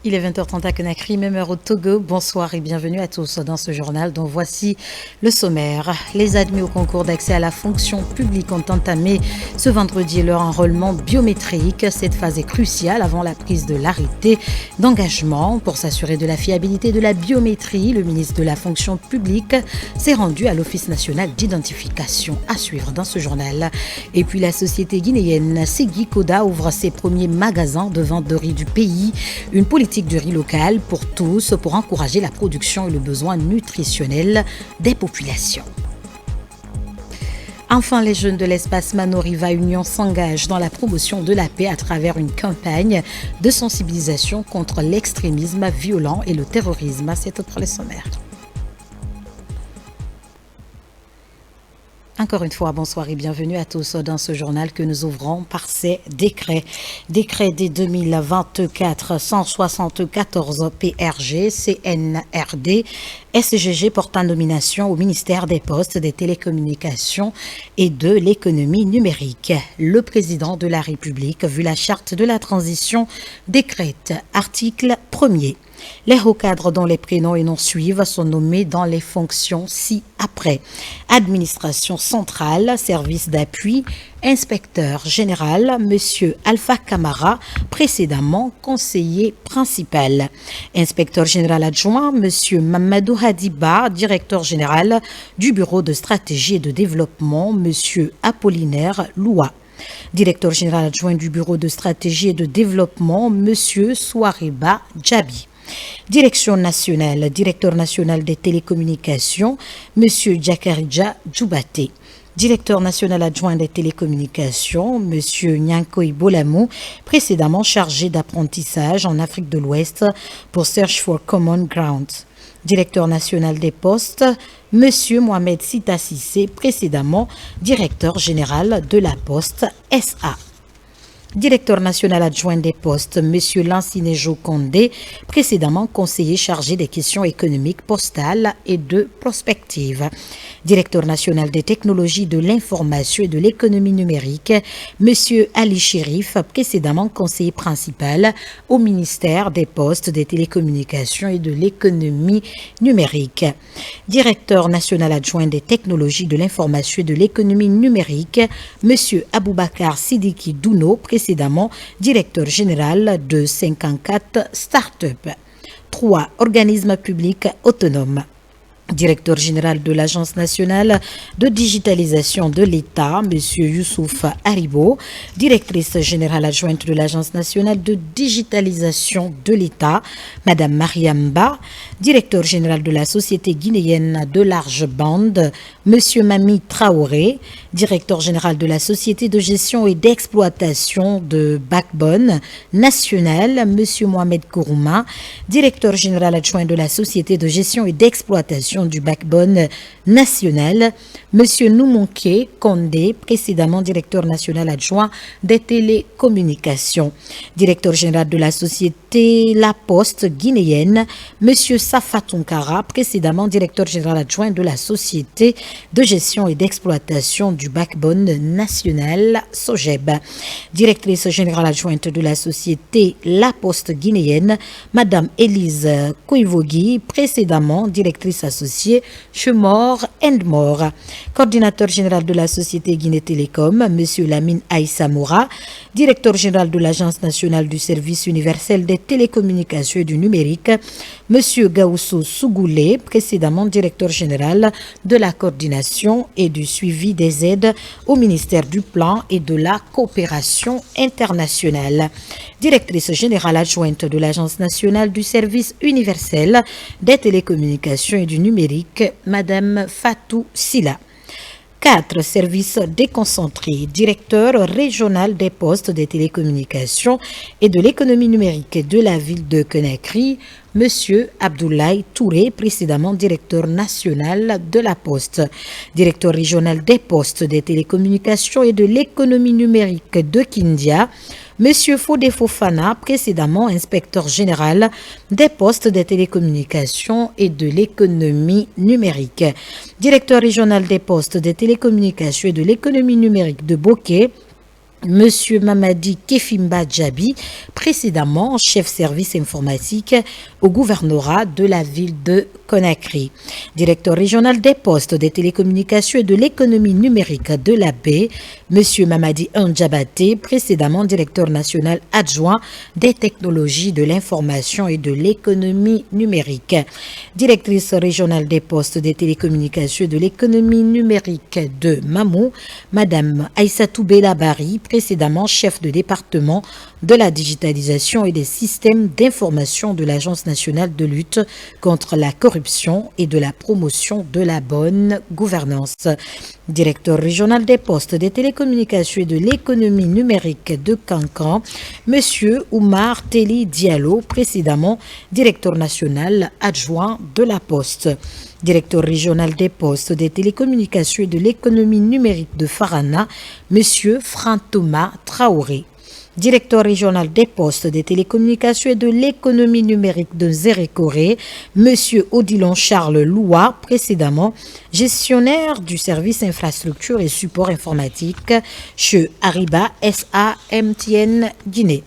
Il est 20h30 à Conakry, même heure au Togo. Bonsoir et bienvenue à tous dans ce journal dont voici le sommaire. Les admis au concours d'accès à la fonction publique ont entamé ce vendredi leur enrôlement biométrique. Cette phase est cruciale avant la prise de l'arrêté d'engagement. Pour s'assurer de la fiabilité de la biométrie, le ministre de la fonction publique s'est rendu à l'Office national d'identification. À suivre dans ce journal. Et puis la société guinéenne Segui Koda ouvre ses premiers magasins de vente de riz du pays. Une politique du riz local pour tous pour encourager la production et le besoin nutritionnel des populations. Enfin, les jeunes de l'espace Mano-Riva Union s'engagent dans la promotion de la paix à travers une campagne de sensibilisation contre l'extrémisme violent et le terrorisme. C'est tout pour les sommaires. Encore une fois, bonsoir et bienvenue à tous dans ce journal que nous ouvrons par ces décrets. Décret des 2024 174 PRG, CNRD, SGG portant nomination au ministère des Postes, des Télécommunications et de l'Économie numérique. Le président de la République, vu la charte de la transition, décrète, article 1er. Les hauts cadres dont les prénoms et noms suivent sont nommés dans les fonctions ci-après. Administration centrale, service d'appui, inspecteur général, M. Alpha Camara, précédemment conseiller principal. Inspecteur général adjoint, M. Mamadou Hadiba, directeur général du Bureau de stratégie et de développement, M. Apollinaire Loua. Directeur général adjoint du Bureau de stratégie et de développement, M. Souareba Djabi. Direction nationale, directeur national des télécommunications, M. Djakarija Djoubate. Directeur national adjoint des télécommunications, M. Nyankoy Bolamou, précédemment chargé d'apprentissage en Afrique de l'Ouest pour Search for Common Ground. Directeur national des postes, M. Mohamed Sita Sissé, précédemment directeur général de la Poste SA. Directeur national adjoint des postes, M. Lancinejo Condé, précédemment conseiller chargé des questions économiques, postales et de prospective. Directeur national des technologies de l'information et de l'économie numérique, M. Ali Chérif, précédemment conseiller principal au ministère des Postes, des Télécommunications et de l'économie numérique. Directeur national adjoint des technologies de l'information et de l'économie numérique, M. Aboubakar Sidiki Douno, précédemment directeur général de 54 start-up. 3. Organismes publics autonomes. Directeur général de l'Agence nationale de digitalisation de l'État, M. Youssouf Haribo, directrice générale adjointe de l'Agence nationale de digitalisation de l'État, Mme Mariam Ba, directeur général de la Société guinéenne de large bande, M. Mami Traoré, directeur général de la Société de gestion et d'exploitation de Backbone nationale, M. Mohamed Kourouma, directeur général adjoint de la Société de gestion et d'exploitation du Backbone national, M. Noumonké Kondé, précédemment directeur national adjoint des télécommunications, directeur général de la Société La Poste guinéenne, M. Safa Tunkara, précédemment directeur général adjoint de la Société de gestion et d'exploitation du Backbone national, SOGEB, directrice générale adjointe de la Société La Poste guinéenne, Mme Élise Koivogi, précédemment directrice associée Chemor Endmore, coordinateur général de la Société Guinée Télécom, M. Lamine Aïssa Moura, directeur général de l'Agence nationale du service universel des télécommunications et du numérique, M. Gaoussou Sougoulé, précédemment directeur général de la coordination et du suivi des aides au ministère du Plan et de la coopération internationale, directrice générale adjointe de l'Agence nationale du service universel des télécommunications et du numérique, Mme Fatou Silla. 4. Services déconcentrés. Directeur régional des postes des télécommunications et de l'économie numérique de la ville de Conakry, M. Abdoulaye Touré, précédemment directeur national de la Poste. Directeur régional des postes des télécommunications et de l'économie numérique de Kindia, M. Fodé Fofana, précédemment inspecteur général des postes des télécommunications et de l'économie numérique. Directeur régional des postes des télécommunications et de l'économie numérique de Bokeh, Monsieur Mamadi Kefimba Djabi, précédemment chef service informatique au gouvernorat de la ville de Conakry. Directeur régional des postes, des télécommunications et de l'économie numérique de la baie, Monsieur Mamadi Ndjabate, précédemment directeur national adjoint des technologies de l'information et de l'économie numérique. Directrice régionale des postes, des télécommunications et de l'économie numérique de Mamou, Madame Aïssatou Bellabari, précédemment chef de département de la digitalisation et des systèmes d'information de l'Agence nationale de lutte contre la corruption et de la promotion de la bonne gouvernance. Directeur régional des postes, des télécommunications et de l'économie numérique de Cancan, Monsieur Oumar Teli Diallo, précédemment directeur national adjoint de la Poste. Directeur régional des postes, des télécommunications et de l'économie numérique de Farana, Monsieur Franck Thomas Traoré. Directeur régional des postes, des télécommunications et de l'économie numérique de Zérékoré, Monsieur Odilon Charles Loua, précédemment gestionnaire du service infrastructure et support informatique chez Ariba SAMTN Guinée.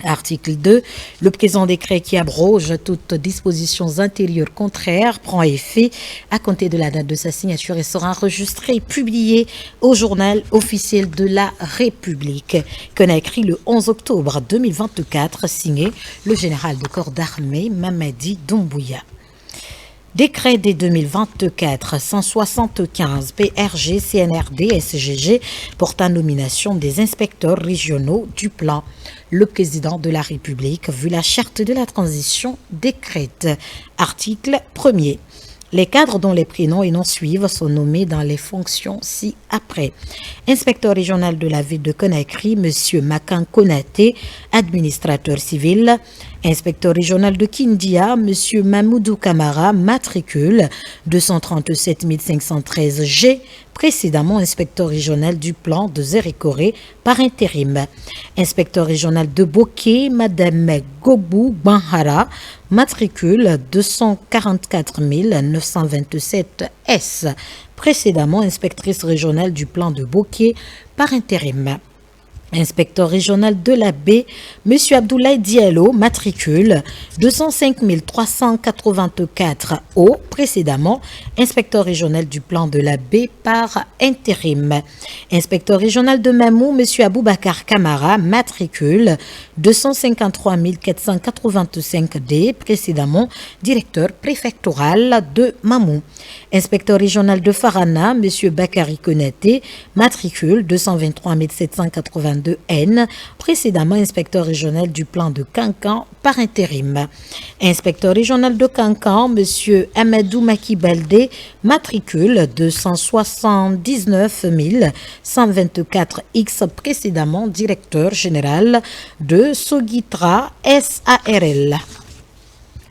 Article 2. Le présent décret qui abroge toutes dispositions intérieures contraires prend effet à compter de la date de sa signature et sera enregistré et publié au journal officiel de la République. Conakry le 11 octobre 2024, signé le général de corps d'armée Mamadi Doumbouya. Décret des 2024 175 PRG CNRD SGG portant nomination des inspecteurs régionaux du plan. Le président de la République, vu la charte de la transition, décrète. Article 1er. Les cadres dont les prénoms et noms suivent sont nommés dans les fonctions ci-après. Inspecteur régional de la ville de Conakry, M. Makan Konaté, administrateur civil. Inspecteur régional de Kindia, M. Mamoudou Kamara, matricule 237 513 G, précédemment inspecteur régional du plan de Zérékoré par intérim. Inspecteur régional de Boké, Madame Gobou Banhara, matricule 244 927 S, précédemment inspectrice régionale du plan de Boké par intérim. Inspecteur régional de la baie, M. Abdoulaye Diallo, matricule 205 384 O, précédemment inspecteur régional du plan de la baie par intérim. Inspecteur régional de Mamou, M. Aboubakar Kamara, matricule 253 485 D, précédemment directeur préfectoral de Mamou. Inspecteur régional de Farana, M. Bakari Konaté, matricule 223 782 N, précédemment inspecteur régional du plan de Cancan par intérim. Inspecteur régional de Cancan, M. Amadou Makibalde, matricule 279 124 X, précédemment directeur général de Sogitra SARL.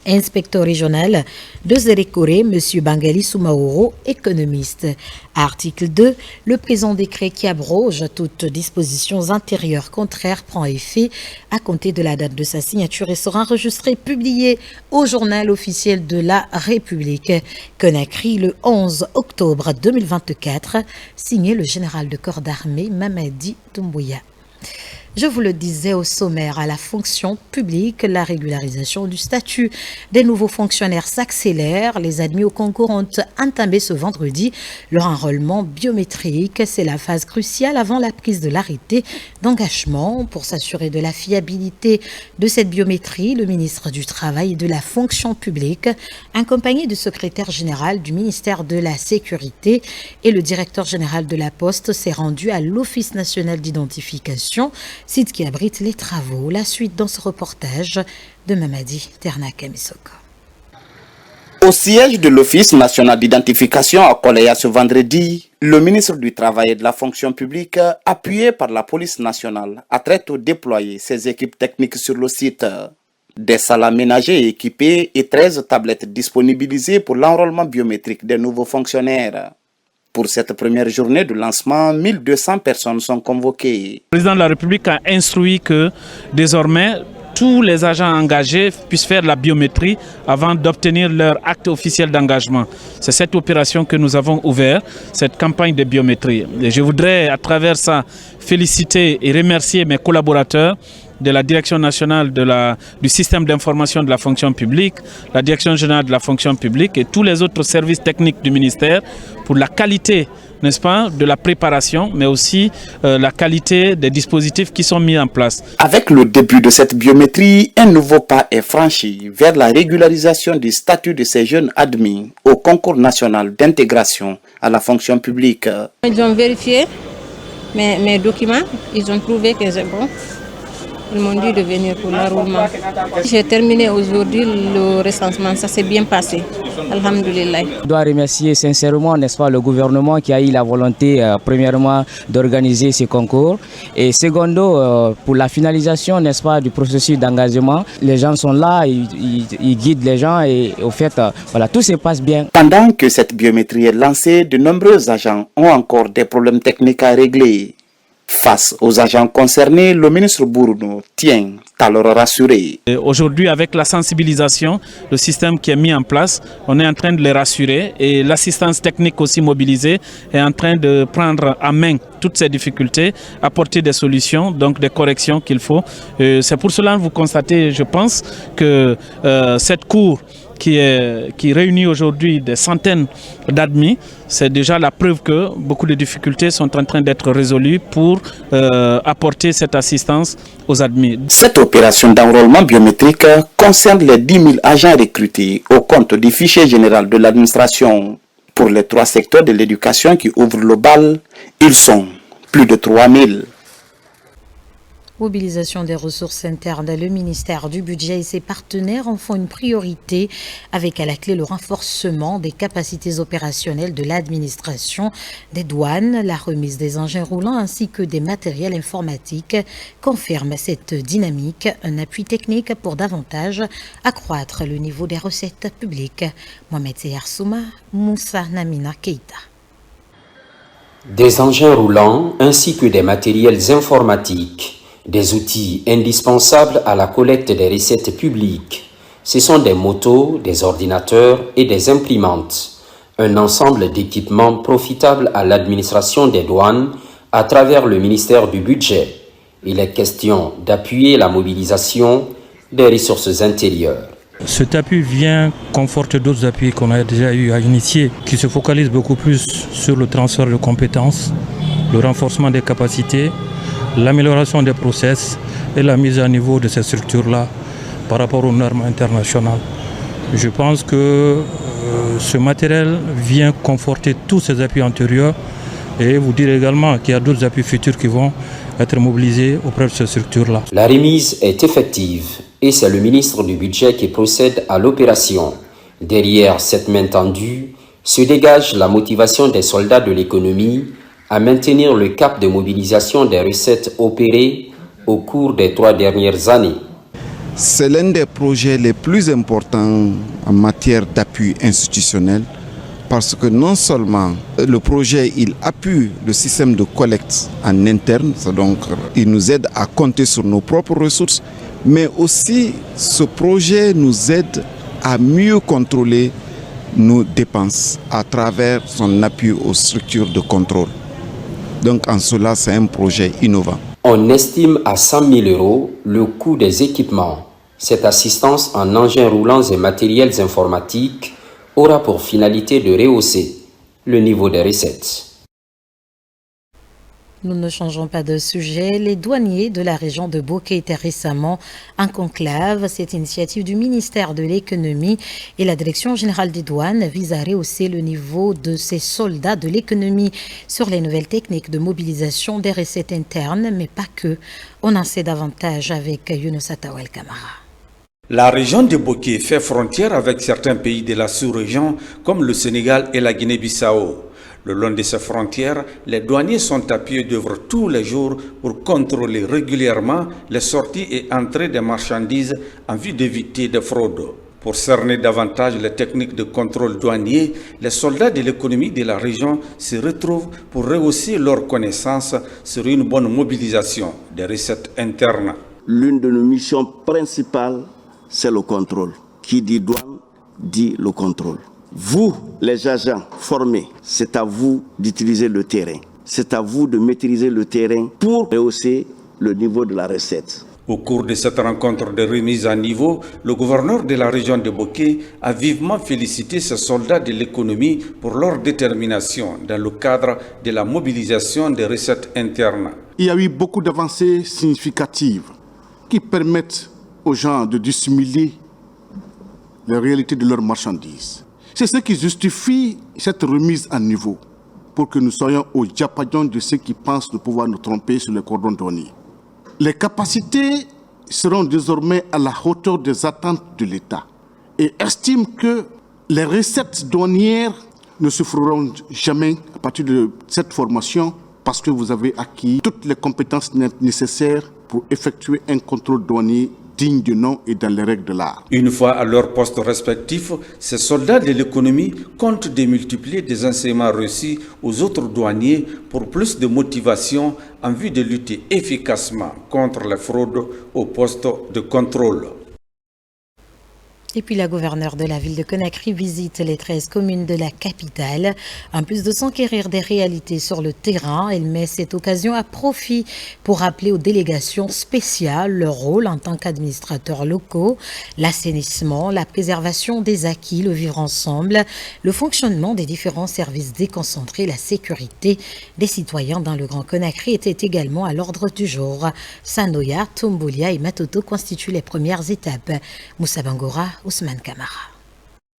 Inspecteur régional de Zérékoré, M. Bangali Soumaoro, économiste. Article 2. Le présent décret qui abroge toutes dispositions antérieures contraires prend effet à compter de la date de sa signature et sera enregistré et publié au journal officiel de la République. Conakry le 11 octobre 2024, signé le général de corps d'armée Mamadi Doumbouya. Je vous le disais au sommaire, à la fonction publique, la régularisation du statut des nouveaux fonctionnaires s'accélère. Les admis au concours ont entamé ce vendredi leur enrôlement biométrique. C'est la phase cruciale avant la prise de l'arrêté d'engagement. Pour s'assurer de la fiabilité de cette biométrie, le ministre du Travail et de la fonction publique, accompagné du secrétaire général du ministère de la Sécurité et le directeur général de la Poste, s'est rendu à l'Office national d'identification, site qui abrite les travaux. La suite dans ce reportage de Mamadi Ternaka-Missoko. Au siège de l'Office national d'identification à Koleya ce vendredi, le ministre du Travail et de la fonction publique, appuyé par la police nationale, a très tôt déployé ses équipes techniques sur le site. Des salles aménagées et équipées et 13 tablettes disponibilisées pour l'enrôlement biométrique des nouveaux fonctionnaires. Pour cette première journée de lancement, 1200 personnes sont convoquées. Le président de la République a instruit que désormais, tous les agents engagés puissent faire la biométrie avant d'obtenir leur acte officiel d'engagement. C'est cette opération que nous avons ouverte, cette campagne de biométrie. Et je voudrais à travers ça féliciter et remercier mes collaborateurs de la Direction nationale du système d'information de la fonction publique, la Direction générale de la fonction publique et tous les autres services techniques du ministère pour la qualité, n'est-ce pas, de la préparation, mais aussi la qualité des dispositifs qui sont mis en place. Avec le début de cette biométrie, un nouveau pas est franchi vers la régularisation du statut de ces jeunes admis au concours national d'intégration à la fonction publique. Ils ont vérifié mes documents, ils ont trouvé que c'est bon. Ils m'ont dit de venir pour l'enrôlement. J'ai terminé aujourd'hui le recensement, ça s'est bien passé. Alhamdulillah. Je dois remercier sincèrement, n'est-ce pas, le gouvernement qui a eu la volonté, premièrement, d'organiser ce concours. Et secondo, pour la finalisation, n'est-ce pas, du processus d'engagement. Les gens sont là, ils guident les gens et au fait, voilà, tout se passe bien. Pendant que cette biométrie est lancée, de nombreux agents ont encore des problèmes techniques à régler. Face aux agents concernés, le ministre Bourounou tient à leur rassurer. Aujourd'hui, avec la sensibilisation, le système qui est mis en place, on est en train de les rassurer et l'assistance technique aussi mobilisée est en train de prendre en main toutes ces difficultés, apporter des solutions, donc des corrections qu'il faut. C'est pour cela que vous constatez, je pense, que cette cour qui réunit aujourd'hui des centaines d'admis, c'est déjà la preuve que beaucoup de difficultés sont en train d'être résolues pour apporter cette assistance aux admis. Cette opération d'enrôlement biométrique concerne les 10 000 agents recrutés au compte du fichier général de l'administration. Pour les 3 secteurs de l'éducation qui ouvrent le bal, ils sont plus de 3 000. Mobilisation des ressources internes, le ministère du Budget et ses partenaires en font une priorité avec à la clé le renforcement des capacités opérationnelles de l'administration, des douanes, la remise des engins roulants ainsi que des matériels informatiques confirme cette dynamique, un appui technique pour davantage accroître le niveau des recettes publiques. Mohamed Seyar Souma, Moussa Namina Keita. Des engins roulants ainsi que des matériels informatiques. Des outils indispensables à la collecte des recettes publiques. Ce sont des motos, des ordinateurs et des imprimantes. Un ensemble d'équipements profitables à l'administration des douanes à travers le ministère du Budget. Il est question d'appuyer la mobilisation des ressources intérieures. Cet appui vient conforter d'autres appuis qu'on a déjà eu à initier, qui se focalisent beaucoup plus sur le transfert de compétences, le renforcement des capacités, l'amélioration des process et la mise à niveau de ces structures-là par rapport aux normes internationales. Je pense que ce matériel vient conforter tous ces appuis antérieurs et vous dire également qu'il y a d'autres appuis futurs qui vont être mobilisés auprès de ces structures-là. La remise est effective et c'est le ministre du Budget qui procède à l'opération. Derrière cette main tendue se dégage la motivation des soldats de l'économie à maintenir le cap de mobilisation des recettes opérées au cours des 3 dernières années. C'est l'un des projets les plus importants en matière d'appui institutionnel parce que non seulement le projet il appuie le système de collecte en interne, donc il nous aide à compter sur nos propres ressources, mais aussi ce projet nous aide à mieux contrôler nos dépenses à travers son appui aux structures de contrôle. Donc en cela, c'est un projet innovant. On estime à 100 000 € le coût des équipements. Cette assistance en engins roulants et matériels informatiques aura pour finalité de rehausser le niveau des recettes. Nous ne changeons pas de sujet. Les douaniers de la région de Bokeh étaient récemment en conclave. Cette initiative du ministère de l'économie et la direction générale des douanes vise à rehausser le niveau de ces soldats de l'économie sur les nouvelles techniques de mobilisation des recettes internes, mais pas que. On en sait davantage avec Younous Atawel Kamara. La région de Bokeh fait frontière avec certains pays de la sous-région comme le Sénégal et la Guinée-Bissau. Le long de ces frontières, les douaniers sont à pied d'œuvre tous les jours pour contrôler régulièrement les sorties et entrées des marchandises en vue d'éviter des fraudes. Pour cerner davantage les techniques de contrôle douanier, les soldats de l'économie de la région se retrouvent pour rehausser leurs connaissances sur une bonne mobilisation des recettes internes. l'une de nos missions principales, c'est le contrôle. Qui dit douane, dit le contrôle. Vous, les agents formés, c'est à vous d'utiliser le terrain. C'est à vous de maîtriser le terrain pour rehausser le niveau de la recette. Au cours de cette rencontre de remise à niveau, le gouverneur de la région de Boké a vivement félicité ses soldats de l'économie pour leur détermination dans le cadre de la mobilisation des recettes internes. Il y a eu beaucoup d'avancées significatives qui permettent aux gens de dissimuler la réalité de leurs marchandises. C'est ce qui justifie cette remise à niveau pour que nous soyons au diapason de ceux qui pensent de pouvoir nous tromper sur les cordons douaniers. Les capacités seront désormais à la hauteur des attentes de l'État et estiment que les recettes douanières ne se feront jamais à partir de cette formation parce que vous avez acquis toutes les compétences nécessaires pour effectuer un contrôle douanier digne du nom et dans les règles de l'art. Une fois à leur poste respectif, ces soldats de l'économie comptent démultiplier des enseignements reçus aux autres douaniers pour plus de motivation en vue de lutter efficacement contre les fraudes au poste de contrôle. Et puis la gouverneure de la ville de Conakry visite les 13 communes de la capitale. En plus de s'enquérir des réalités sur le terrain, elle met cette occasion à profit pour rappeler aux délégations spéciales leur rôle en tant qu'administrateurs locaux, l'assainissement, la préservation des acquis, le vivre ensemble, le fonctionnement des différents services déconcentrés, la sécurité des citoyens dans le Grand Conakry était également à l'ordre du jour. Sanoya, Tombolia et Matoto constituent les premières étapes. Moussa Bangora, Ousmane Kamara.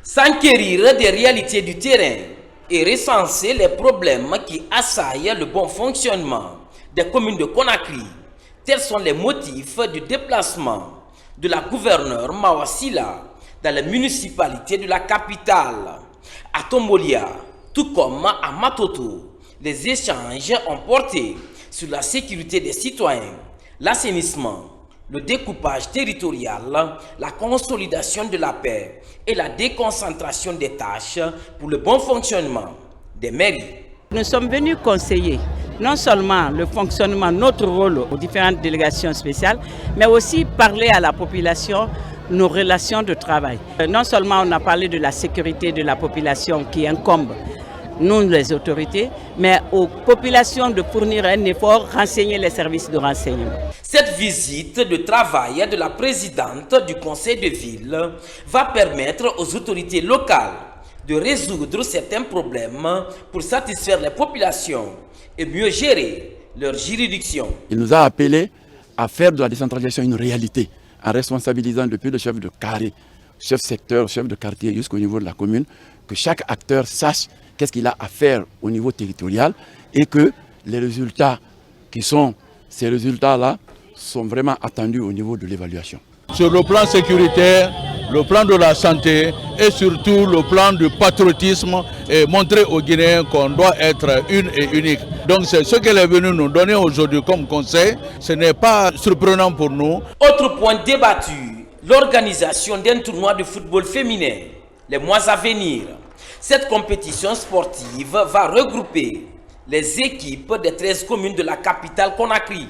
S'enquérir des réalités du terrain et recenser les problèmes qui assaillent le bon fonctionnement des communes de Conakry. Tels sont les motifs du déplacement de la gouverneure Mawasila dans les municipalités de la capitale. À Tombolia, tout comme à Matoto, les échanges ont porté sur la sécurité des citoyens, l'assainissement, le découpage territorial, la consolidation de la paix et la déconcentration des tâches pour le bon fonctionnement des mairies. Nous sommes venus conseiller non seulement le fonctionnement, notre rôle aux différentes délégations spéciales, mais aussi parler à la population nos relations de travail. Non seulement on a parlé de la sécurité de la population qui incombe nous les autorités, mais aux populations de fournir un effort, renseigner les services de renseignement. Cette visite de travail de la présidente du conseil de ville va permettre aux autorités locales de résoudre certains problèmes pour satisfaire les populations et mieux gérer leur juridiction. Il nous a appelé à faire de la décentralisation une réalité en responsabilisant depuis le chef de carré, chef secteur, chef de quartier jusqu'au niveau de la commune, que chaque acteur sache qu'est-ce qu'il a à faire au niveau territorial et que les résultats qui sont ces résultats-là sont vraiment attendus au niveau de l'évaluation. Sur le plan sécuritaire, le plan de la santé et surtout le plan du patriotisme et montrer aux Guinéens qu'on doit être une et unique. Donc c'est ce qu'elle est venue nous donner aujourd'hui comme conseil. Ce n'est pas surprenant pour nous. Autre point débattu, l'organisation d'un tournoi de football féminin les mois à venir. Cette compétition sportive va regrouper les équipes des 13 communes de la capitale Conakry.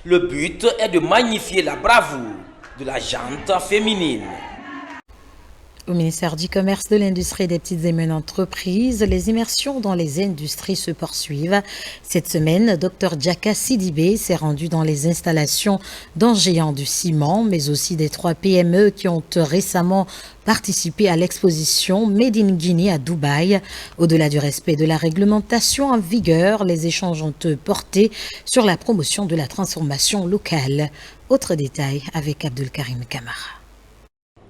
Le but est de magnifier la bravoure de la gente féminine. Au ministère du Commerce, de l'Industrie et des petites et moyennes entreprises, les immersions dans les industries se poursuivent. Cette semaine, Dr Djaka Sidibé s'est rendu dans les installations d'un géant du ciment, mais aussi des 3 PME qui ont récemment participé à l'exposition Made in Guinea à Dubaï. Au-delà du respect de la réglementation en vigueur, les échanges ont porté sur la promotion de la transformation locale. Autre détail avec Abdul Karim Kamara.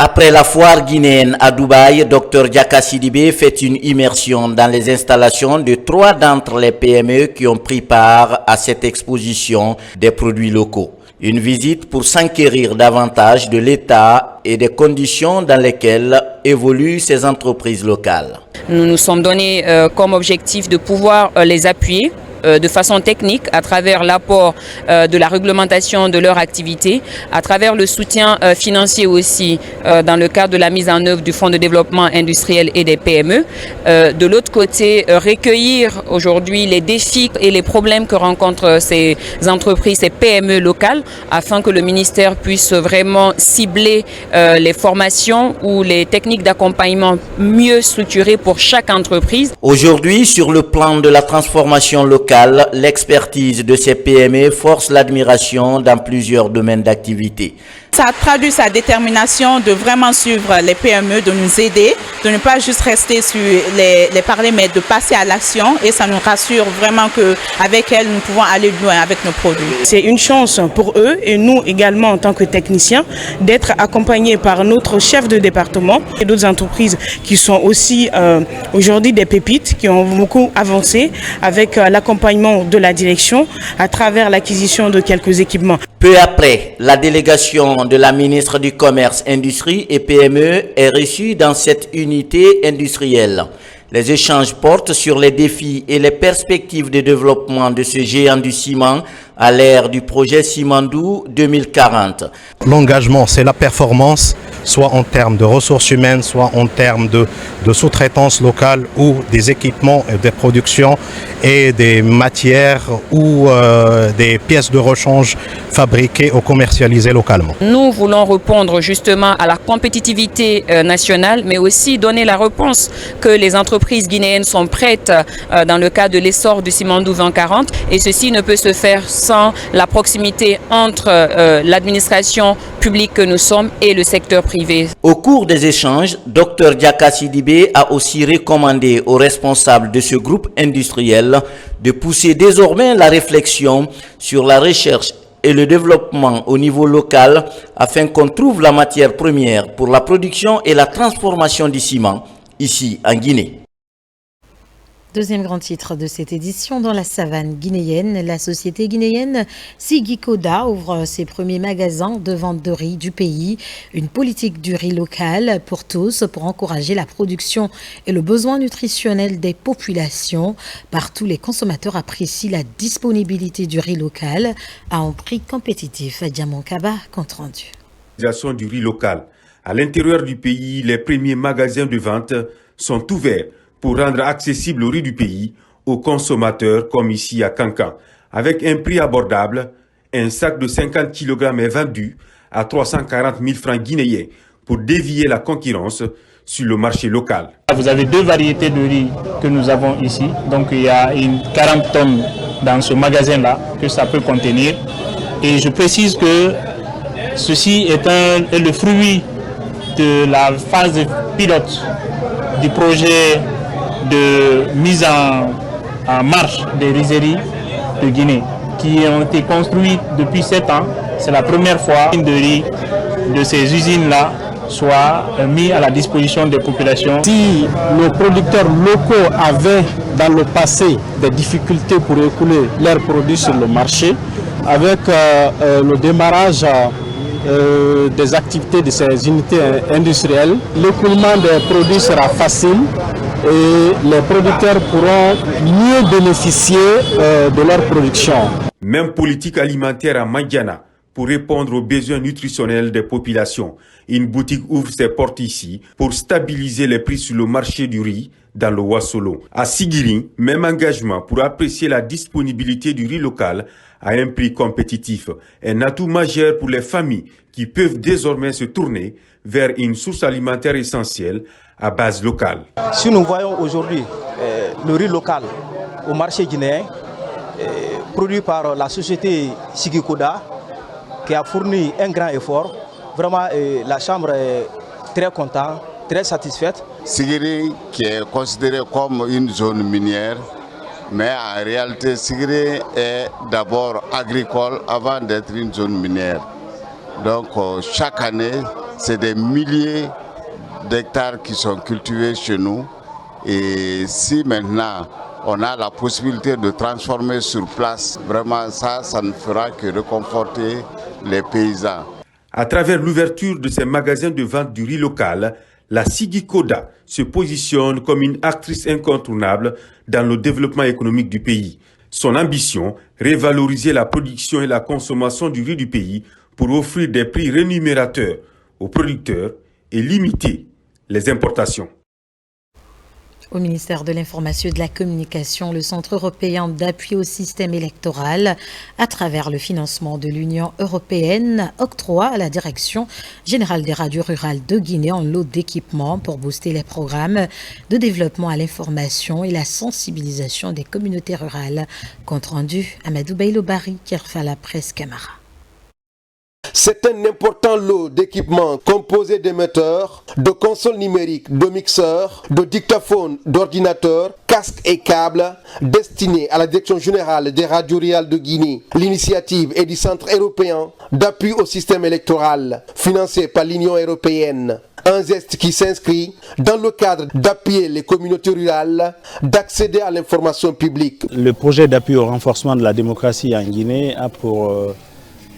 Après la foire guinéenne à Dubaï, Dr Djaka Sidibé fait une immersion dans les installations de 3 d'entre les PME qui ont pris part à cette exposition des produits locaux. Une visite pour s'enquérir davantage de l'état et des conditions dans lesquelles évoluent ces entreprises locales. Nous nous sommes donnés comme objectif de pouvoir les appuyer de façon technique à travers l'apport de la réglementation de leur activité, à travers le soutien financier aussi dans le cadre de la mise en œuvre du Fonds de développement industriel et des PME. De l'autre côté, recueillir aujourd'hui les défis et les problèmes que rencontrent ces entreprises, ces PME locales, afin que le ministère puisse vraiment cibler les formations ou les techniques d'accompagnement mieux structurées pour chaque entreprise. Aujourd'hui, sur le plan de la transformation locale, l'expertise de ces PME force l'admiration dans plusieurs domaines d'activité. Ça traduit sa détermination de vraiment suivre les PME, de nous aider, de ne pas juste rester sur les parler, mais de passer à l'action. Et ça nous rassure vraiment qu'avec elles, nous pouvons aller loin avec nos produits. C'est une chance pour eux et nous également en tant que techniciens d'être accompagnés par notre chef de département et d'autres entreprises qui sont aussi aujourd'hui des pépites, qui ont beaucoup avancé avec l'accompagnement de la direction à travers l'acquisition de quelques équipements. Peu après, la délégation de la ministre du Commerce, Industrie et PME est reçue dans cette unité industrielle. Les échanges portent sur les défis et les perspectives de développement de ce géant du ciment à l'ère du projet Simandou 2040. L'engagement, c'est la performance, soit en termes de ressources humaines, soit en termes de sous-traitance locale ou des équipements de production et des matières ou des pièces de rechange fabriquées ou commercialisées localement. Nous voulons répondre justement à la compétitivité nationale, mais aussi donner la réponse que les entreprises guinéennes sont prêtes dans le cadre de l'essor du Simandou 2040, et ceci ne peut se faire sans la proximité entre l'administration publique que nous sommes et le secteur privé. Au cours des échanges, Dr Diaka Sidibé a aussi recommandé aux responsables de ce groupe industriel de pousser désormais la réflexion sur la recherche et le développement au niveau local afin qu'on trouve la matière première pour la production et la transformation du ciment ici en Guinée. Deuxième grand titre de cette édition, dans la savane guinéenne, la société guinéenne Sigikoda ouvre ses premiers magasins de vente de riz du pays. Une politique du riz local pour tous, pour encourager la production et le besoin nutritionnel des populations. Partout, les consommateurs apprécient la disponibilité du riz local à un prix compétitif. Diamant Kaba, compte rendu. Du riz local. À l'intérieur du pays, les premiers magasins de vente sont ouverts pour rendre accessible le riz du pays aux consommateurs, comme ici à Kankan. Avec un prix abordable, un sac de 50 kg est vendu à 340 000 francs guinéens pour dévier la concurrence sur le marché local. Vous avez deux variétés de riz que nous avons ici. Donc il y a 40 tonnes dans ce magasin-là que ça peut contenir. Et je précise que ceci est le fruit de la phase pilote du projet de mise en marche des rizeries de Guinée qui ont été construites depuis 7 ans. C'est la première fois qu'une de riz de ces usines-là soit mis à la disposition des populations. Si nos producteurs locaux avaient dans le passé des difficultés pour écouler leurs produits sur le marché, avec le démarrage des activités de ces unités industrielles, l'écoulement des produits sera facile et les producteurs pourront mieux bénéficier de leur production. Même politique alimentaire à Mandiana pour répondre aux besoins nutritionnels des populations. Une boutique ouvre ses portes ici pour stabiliser les prix sur le marché du riz dans le Ouassolo. À Sigiri, même engagement pour apprécier la disponibilité du riz local à un prix compétitif. Un atout majeur pour les familles qui peuvent désormais se tourner vers une source alimentaire essentielle à base locale. Si nous voyons aujourd'hui le riz local au marché guinéen, produit par la société Sigikoda, qui a fourni un grand effort, vraiment la Chambre est très contente, très satisfaite. Sigiri, qui est considéré comme une zone minière, mais en réalité, Sigiri est d'abord agricole avant d'être une zone minière. Donc chaque année, c'est des milliers d'hectares qui sont cultivés chez nous. Et si maintenant on a la possibilité de transformer sur place, vraiment ça ne fera que réconforter les paysans. À travers l'ouverture de ces magasins de vente du riz local, la Sigikoda se positionne comme une actrice incontournable dans le développement économique du pays. Son ambition, revaloriser la production et la consommation du riz du pays pour offrir des prix rémunérateurs aux producteurs et limiter les importations. Au ministère de l'Information et de la Communication, le Centre européen d'appui au système électoral, à travers le financement de l'Union européenne, octroie à la Direction générale des radios rurales de Guinée un lot d'équipements pour booster les programmes de développement à l'information et la sensibilisation des communautés rurales. Compte rendu, Amadou Bailo-Bari, qui refait la presse Camara. C'est un important lot d'équipements composé d'émetteurs, de consoles numériques, de mixeurs, de dictaphones, d'ordinateurs, casques et câbles destinés à la Direction générale des radios rurales de Guinée. L'initiative est du Centre européen d'appui au système électoral, financé par l'Union européenne. Un geste qui s'inscrit dans le cadre d'appuyer les communautés rurales, d'accéder à l'information publique. Le projet d'appui au renforcement de la démocratie en Guinée a pour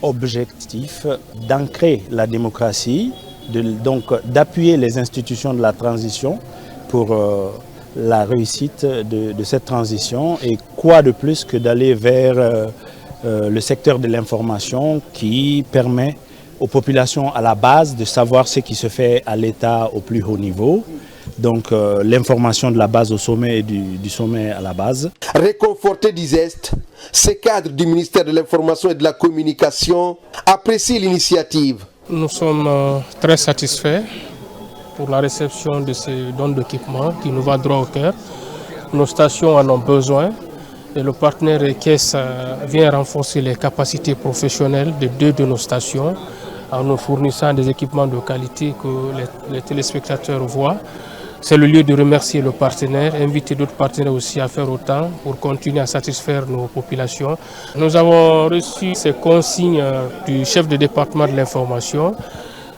objectif d'ancrer la démocratie, donc d'appuyer les institutions de la transition pour la réussite de cette transition. Et quoi de plus que d'aller vers le secteur de l'information qui permet aux populations à la base de savoir ce qui se fait à l'État au plus haut niveau. Donc l'information de la base au sommet et du sommet à la base. Réconforté du geste, ces cadres du ministère de l'Information et de la Communication apprécient l'initiative. Nous sommes très satisfaits pour la réception de ces dons d'équipement qui nous va droit au cœur. Nos stations en ont besoin et le partenaire EKES vient renforcer les capacités professionnelles de 2 de nos stations en nous fournissant des équipements de qualité que les téléspectateurs voient. C'est le lieu de remercier le partenaire, inviter d'autres partenaires aussi à faire autant pour continuer à satisfaire nos populations. Nous avons reçu ces consignes du chef de département de l'information.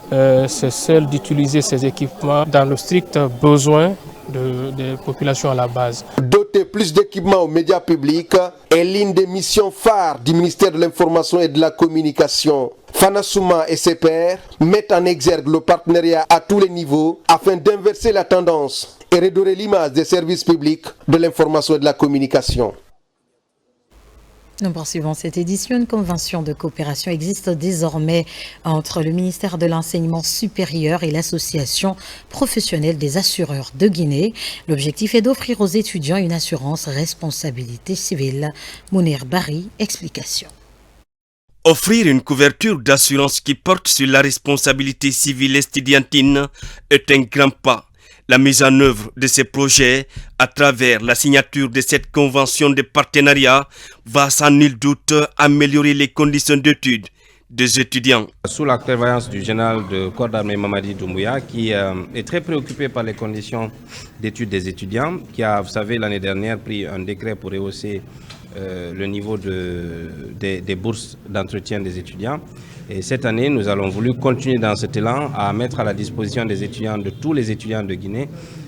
C'est celle d'utiliser ces équipements dans le strict besoin des populations à la base. Doter plus d'équipements aux médias publics est l'une des missions phares du ministère de l'Information et de la Communication. Fana Souma et ses pairs mettent en exergue le partenariat à tous les niveaux afin d'inverser la tendance et redorer l'image des services publics de l'information et de la communication. Nous poursuivons cette édition. Une convention de coopération existe désormais entre le ministère de l'Enseignement supérieur et l'Association professionnelle des assureurs de Guinée. L'objectif est d'offrir aux étudiants une assurance responsabilité civile. Mounir Bari, explication. Offrir une couverture d'assurance qui porte sur la responsabilité civile estudiantine est un grand pas. La mise en œuvre de ces projets à travers la signature de cette convention de partenariat va sans nul doute améliorer les conditions d'études des étudiants. Sous la clairvoyance du général de corps d'armée Mamadi Doumbouya, qui est très préoccupé par les conditions d'études des étudiants, qui a, vous savez, l'année dernière pris un décret pour rehausser le niveau des bourses d'entretien des étudiants. Et cette année, nous allons voulu continuer dans cet élan à mettre à la disposition des étudiants, de tous les étudiants de Guinée,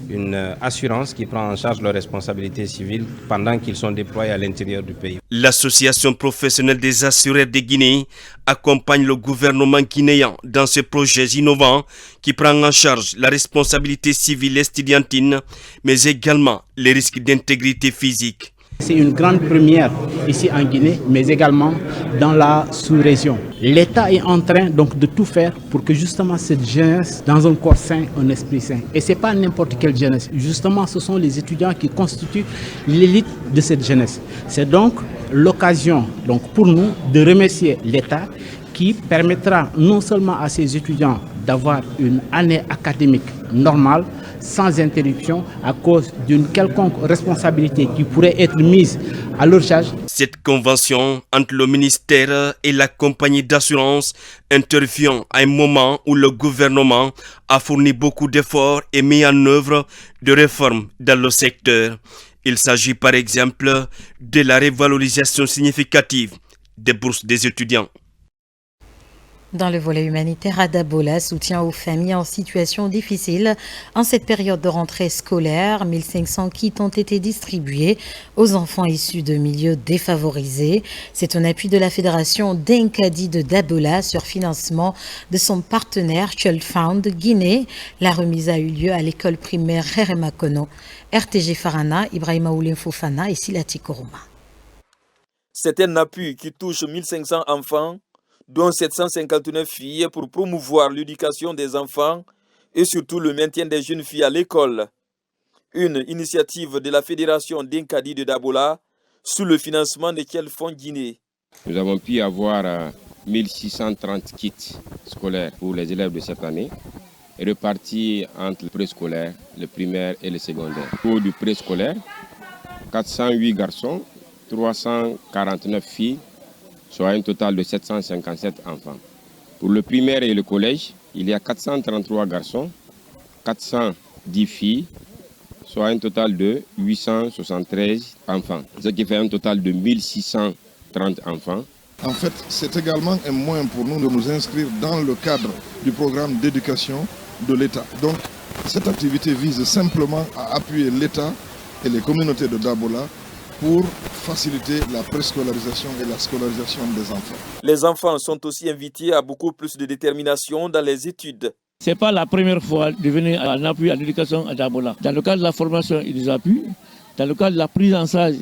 une assurance qui prend en charge leurs responsabilités civiles pendant qu'ils sont déployés à l'intérieur du pays. L'association professionnelle des assureurs de Guinée accompagne le gouvernement guinéen dans ce projet innovant qui prend en charge la responsabilité civile estudiantine, mais également les risques d'intégrité physique. C'est une grande première ici en Guinée, mais également dans la sous-région. L'État est en train donc de tout faire pour que justement cette jeunesse, dans un corps sain, un esprit sain. Et ce n'est pas n'importe quelle jeunesse. Justement, ce sont les étudiants qui constituent l'élite de cette jeunesse. C'est donc l'occasion pour nous de remercier l'État qui permettra non seulement à ces étudiants d'avoir une année académique normale, sans interruption, à cause d'une quelconque responsabilité qui pourrait être mise à leur charge. Cette convention entre le ministère et la compagnie d'assurance intervient à un moment où le gouvernement a fourni beaucoup d'efforts et mis en œuvre de réformes dans le secteur. Il s'agit par exemple de la revalorisation significative des bourses des étudiants. Dans le volet humanitaire, Adabola soutient aux familles en situation difficile. En cette période de rentrée scolaire, 1500 kits ont été distribués aux enfants issus de milieux défavorisés. C'est un appui de la Fédération d'Inkadi de Dabola sur financement de son partenaire Child Fund Guinée. La remise a eu lieu à l'école primaire Heremakono. RTG Farana, Ibrahima Oulim Fofana et Silati Kourouma. C'est un appui qui touche 1500 enfants, dont 759 filles, pour promouvoir l'éducation des enfants et surtout le maintien des jeunes filles à l'école. Une initiative de la Fédération d'Inkadi de Dabola sous le financement de Kjell Fonds Guinée. Nous avons pu avoir 1630 kits scolaires pour les élèves de cette année, répartis entre le préscolaire, le primaire et le secondaire. Pour du préscolaire, 408 garçons, 349 filles, soit un total de 757 enfants. Pour le primaire et le collège, il y a 433 garçons, 410 filles, soit un total de 873 enfants, ce qui fait un total de 1630 enfants. En fait, c'est également un moyen pour nous de nous inscrire dans le cadre du programme d'éducation de l'État. Donc, cette activité vise simplement à appuyer l'État et les communautés de Dabola pour faciliter la préscolarisation et la scolarisation des enfants. Les enfants sont aussi invités à beaucoup plus de détermination dans les études. Ce n'est pas la première fois de venir en appui à l'éducation à Dabola. Dans le cadre de la formation, ils nous appuient. Dans le cadre de la prise en charge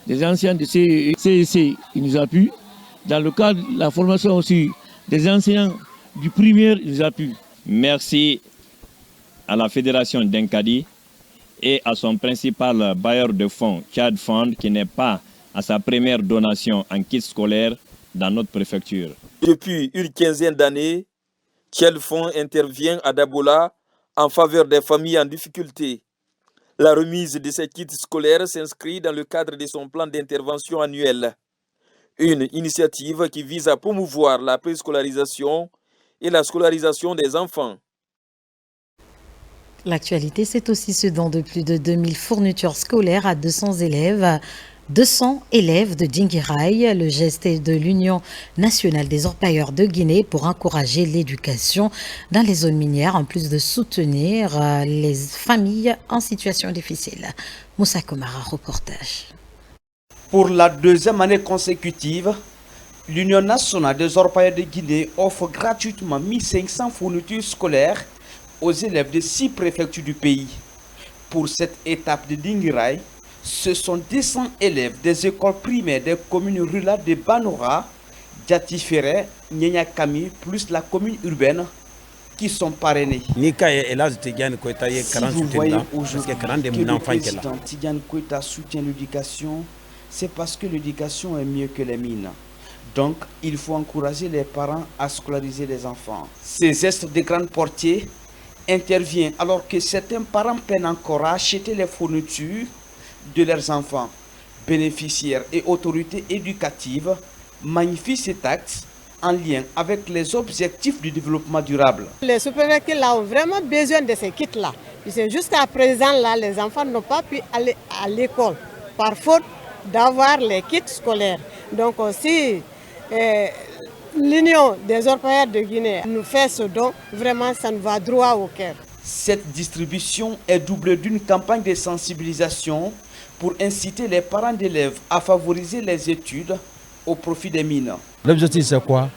des anciens de CEC, ils nous appuient. Dans le cadre de la formation aussi des enseignants du primaire, ils nous appuient. Merci à la Fédération d'Inkadi et à son principal bailleur de fonds, Kjell Fonds, qui n'est pas à sa première donation en kit scolaire dans notre préfecture. Depuis une quinzaine d'années, Kjell Fonds intervient à Dabola en faveur des familles en difficulté. La remise de ces kits scolaires s'inscrit dans le cadre de son plan d'intervention annuel. Une initiative qui vise à promouvoir la préscolarisation et la scolarisation des enfants. L'actualité, c'est aussi ce don de plus de 2000 fournitures scolaires à 200 élèves de Dinguiraye. Le geste est de l'Union nationale des orpailleurs de Guinée pour encourager l'éducation dans les zones minières, en plus de soutenir les familles en situation difficile. Moussa Komara, reportage. Pour la deuxième année consécutive, l'Union nationale des orpailleurs de Guinée offre gratuitement 1500 fournitures scolaires aux élèves de 6 préfectures du pays. Pour cette étape de Dinguiraye, ce sont 200 élèves des écoles primaires des communes rurales de Banora, Diatifere, Nyanyakami, plus la commune urbaine qui sont parrainés. Si vous voyez aujourd'hui que le président Tidiane Koita soutient l'éducation, c'est parce que l'éducation est mieux que les mines. Donc, il faut encourager les parents à scolariser les enfants. Ces gestes de grande portée interviennent alors que certains parents peinent encore à acheter les fournitures de leurs enfants. Bénéficiaires et autorités éducatives magnifient cet acte en lien avec les objectifs du développement durable. Les sous-préfets ont vraiment besoin de ces kits-là. Jusqu'à présent, là, les enfants n'ont pas pu aller à l'école par faute d'avoir les kits scolaires. Donc aussi, l'Union des orpailleurs de Guinée nous fait ce don, vraiment ça nous va droit au cœur. Cette distribution est doublée d'une campagne de sensibilisation pour inciter les parents d'élèves à favoriser les études au profit des mines. L'objectif c'est quoi?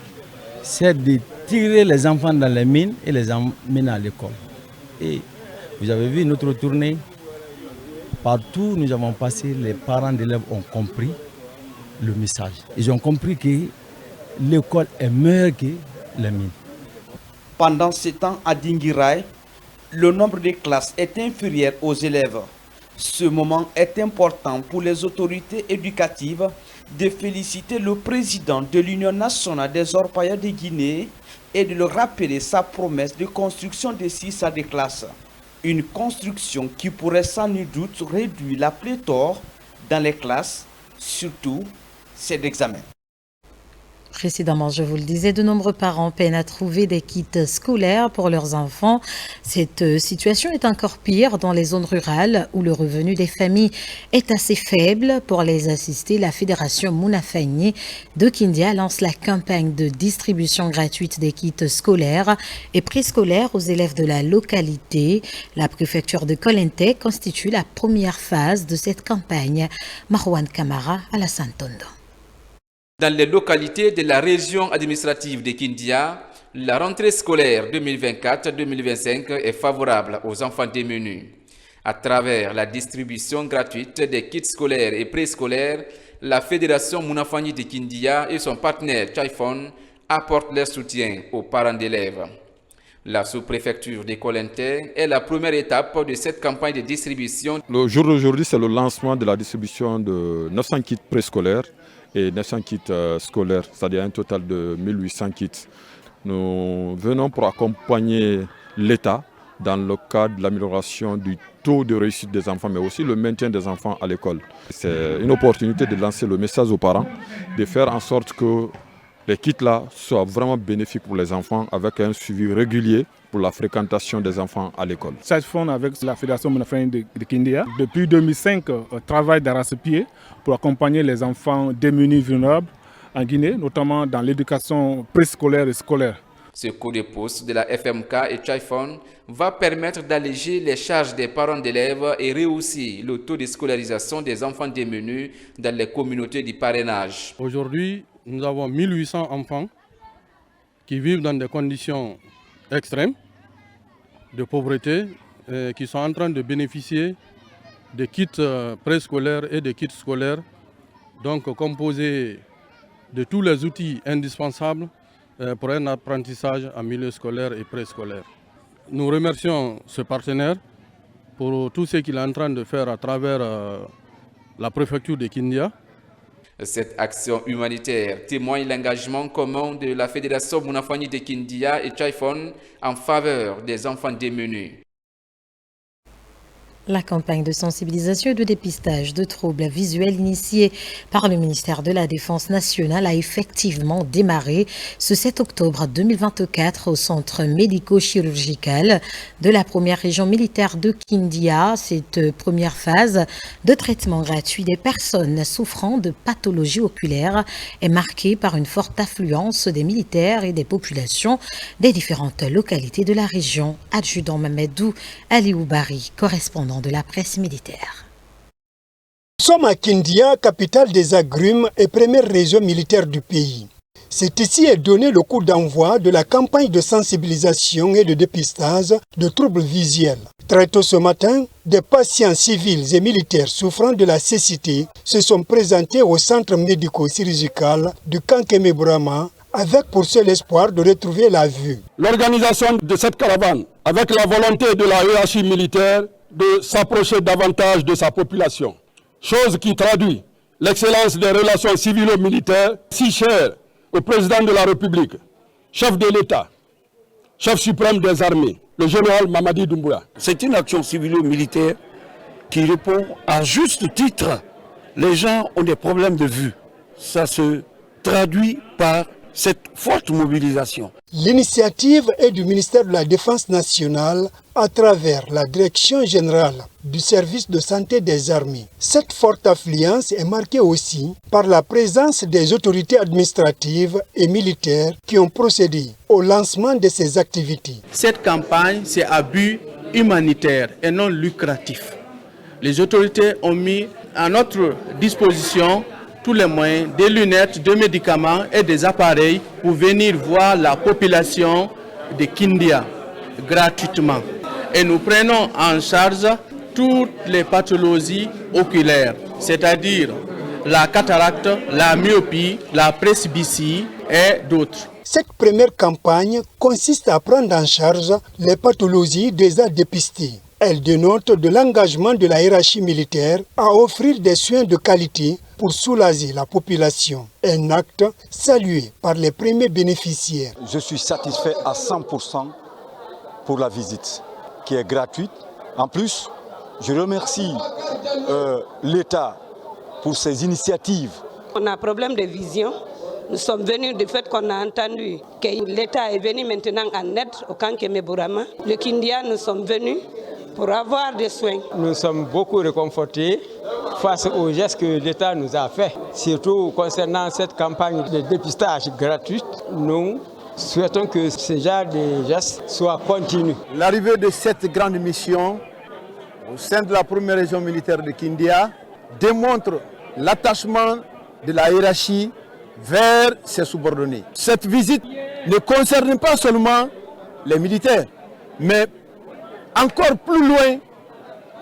C'est de tirer les enfants dans les mines et les emmener à l'école. Et vous avez vu notre tournée, partout où nous avons passé, les parents d'élèves ont compris le message. Ils ont compris que l'école est meilleure que les mines. Pendant ce temps à Dinguiraye, le nombre de classes est inférieur aux élèves. Ce moment est important pour les autorités éducatives de féliciter le président de l'Union nationale des orpailleurs de Guinée et de le rappeler sa promesse de construction de 6 salles de classe. Une construction qui pourrait sans nul doute réduire la pléthore dans les classes, surtout celles d'examen. Précédemment, je vous le disais, de nombreux parents peinent à trouver des kits scolaires pour leurs enfants. Cette situation est encore pire dans les zones rurales où le revenu des familles est assez faible. Pour les assister, la Fédération Mounafagné de Kindia lance la campagne de distribution gratuite des kits scolaires et préscolaires aux élèves de la localité. La préfecture de Kolente constitue la première phase de cette campagne. Marwan Kamara à la Santondo. Dans les localités de la région administrative de Kindia, la rentrée scolaire 2024-2025 est favorable aux enfants démunis. À travers la distribution gratuite des kits scolaires et préscolaires, la Fédération Mounafani de Kindia et son partenaire Chaifon apportent leur soutien aux parents d'élèves. La sous-préfecture d'école interne est la première étape de cette campagne de distribution. Le jour d'aujourd'hui, c'est le lancement de la distribution de 900 kits préscolaires et 900 kits scolaires, c'est-à-dire un total de 1800 kits. Nous venons pour accompagner l'État dans le cadre de l'amélioration du taux de réussite des enfants, mais aussi le maintien des enfants à l'école. C'est une opportunité de lancer le message aux parents, de faire en sorte que les kits-là soient vraiment bénéfiques pour les enfants avec un suivi régulier pour la fréquentation des enfants à l'école. Chaifon avec la Fédération Mounafani de Kindia, depuis 2005, travaille d'arrache-pied pour accompagner les enfants démunis vulnérables en Guinée, notamment dans l'éducation préscolaire et scolaire. Ce coup de pouce de la FMK et Chaifon va permettre d'alléger les charges des parents d'élèves et rehausser le taux de scolarisation des enfants démunis dans les communautés du parrainage. Aujourd'hui, nous avons 1800 enfants qui vivent dans des conditions extrêmes de pauvreté, qui sont en train de bénéficier des kits préscolaires et des kits scolaires, donc composés de tous les outils indispensables pour un apprentissage en milieu scolaire et préscolaire. Nous remercions ce partenaire pour tout ce qu'il est en train de faire à travers la préfecture de Kindia. Cette action humanitaire témoigne l'engagement commun de la Fédération Mounafani de Kindia et Chaifon en faveur des enfants démunis. La campagne de sensibilisation et de dépistage de troubles visuels initiée par le ministère de la Défense nationale a effectivement démarré ce 7 octobre 2024 au centre médico-chirurgical de la première région militaire de Kindia. Cette première phase de traitement gratuit des personnes souffrant de pathologies oculaires est marquée par une forte affluence des militaires et des populations des différentes localités de la région. Adjudant Mamadou Alioubari, correspondant de la presse militaire. Nous sommes à Kindia, capitale des agrumes et première région militaire du pays. C'est ici est donné le coup d'envoi de la campagne de sensibilisation et de dépistage de troubles visuels. Très tôt ce matin, des patients civils et militaires souffrant de la cécité se sont présentés au centre médico-chirurgical du Kankeme-Brama avec pour seul espoir de retrouver la vue. L'organisation de cette caravane, avec la volonté de la hiérarchie militaire de s'approcher davantage de sa population, chose qui traduit l'excellence des relations civilo-militaires si chères au président de la République, chef de l'État, chef suprême des armées, le général Mamadi Doumbouya. C'est une action civilo-militaire qui répond à juste titre. Les gens ont des problèmes de vue. Ça se traduit par cette forte mobilisation. L'initiative est du ministère de la Défense nationale à travers la Direction générale du service de santé des armées. Cette forte affluence est marquée aussi par la présence des autorités administratives et militaires qui ont procédé au lancement de ces activités. Cette campagne, c'est à but humanitaire et non lucratif. Les autorités ont mis à notre disposition tous les moyens, des lunettes, des médicaments et des appareils pour venir voir la population de Kindia gratuitement. Et nous prenons en charge toutes les pathologies oculaires, c'est-à-dire la cataracte, la myopie, la presbytie et d'autres. Cette première campagne consiste à prendre en charge les pathologies déjà dépistées. Elle dénote de l'engagement de la hiérarchie militaire à offrir des soins de qualité pour soulager la population. Un acte salué par les premiers bénéficiaires. Je suis satisfait à 100% pour la visite, qui est gratuite. En plus, je remercie l'État pour ses initiatives. On a un problème de vision. Nous sommes venus du fait qu'on a entendu que l'État est venu maintenant en aide au Kankeme-Brama. Le Kindia, nous sommes venus pour avoir des soins. Nous sommes beaucoup réconfortés face aux gestes que l'État nous a fait. Surtout concernant cette campagne de dépistage gratuite, nous souhaitons que ce genre de gestes soient continus. L'arrivée de cette grande mission au sein de la première région militaire de Kindia démontre l'attachement de la hiérarchie vers ses subordonnés. Cette visite ne concerne pas seulement les militaires, mais encore plus loin,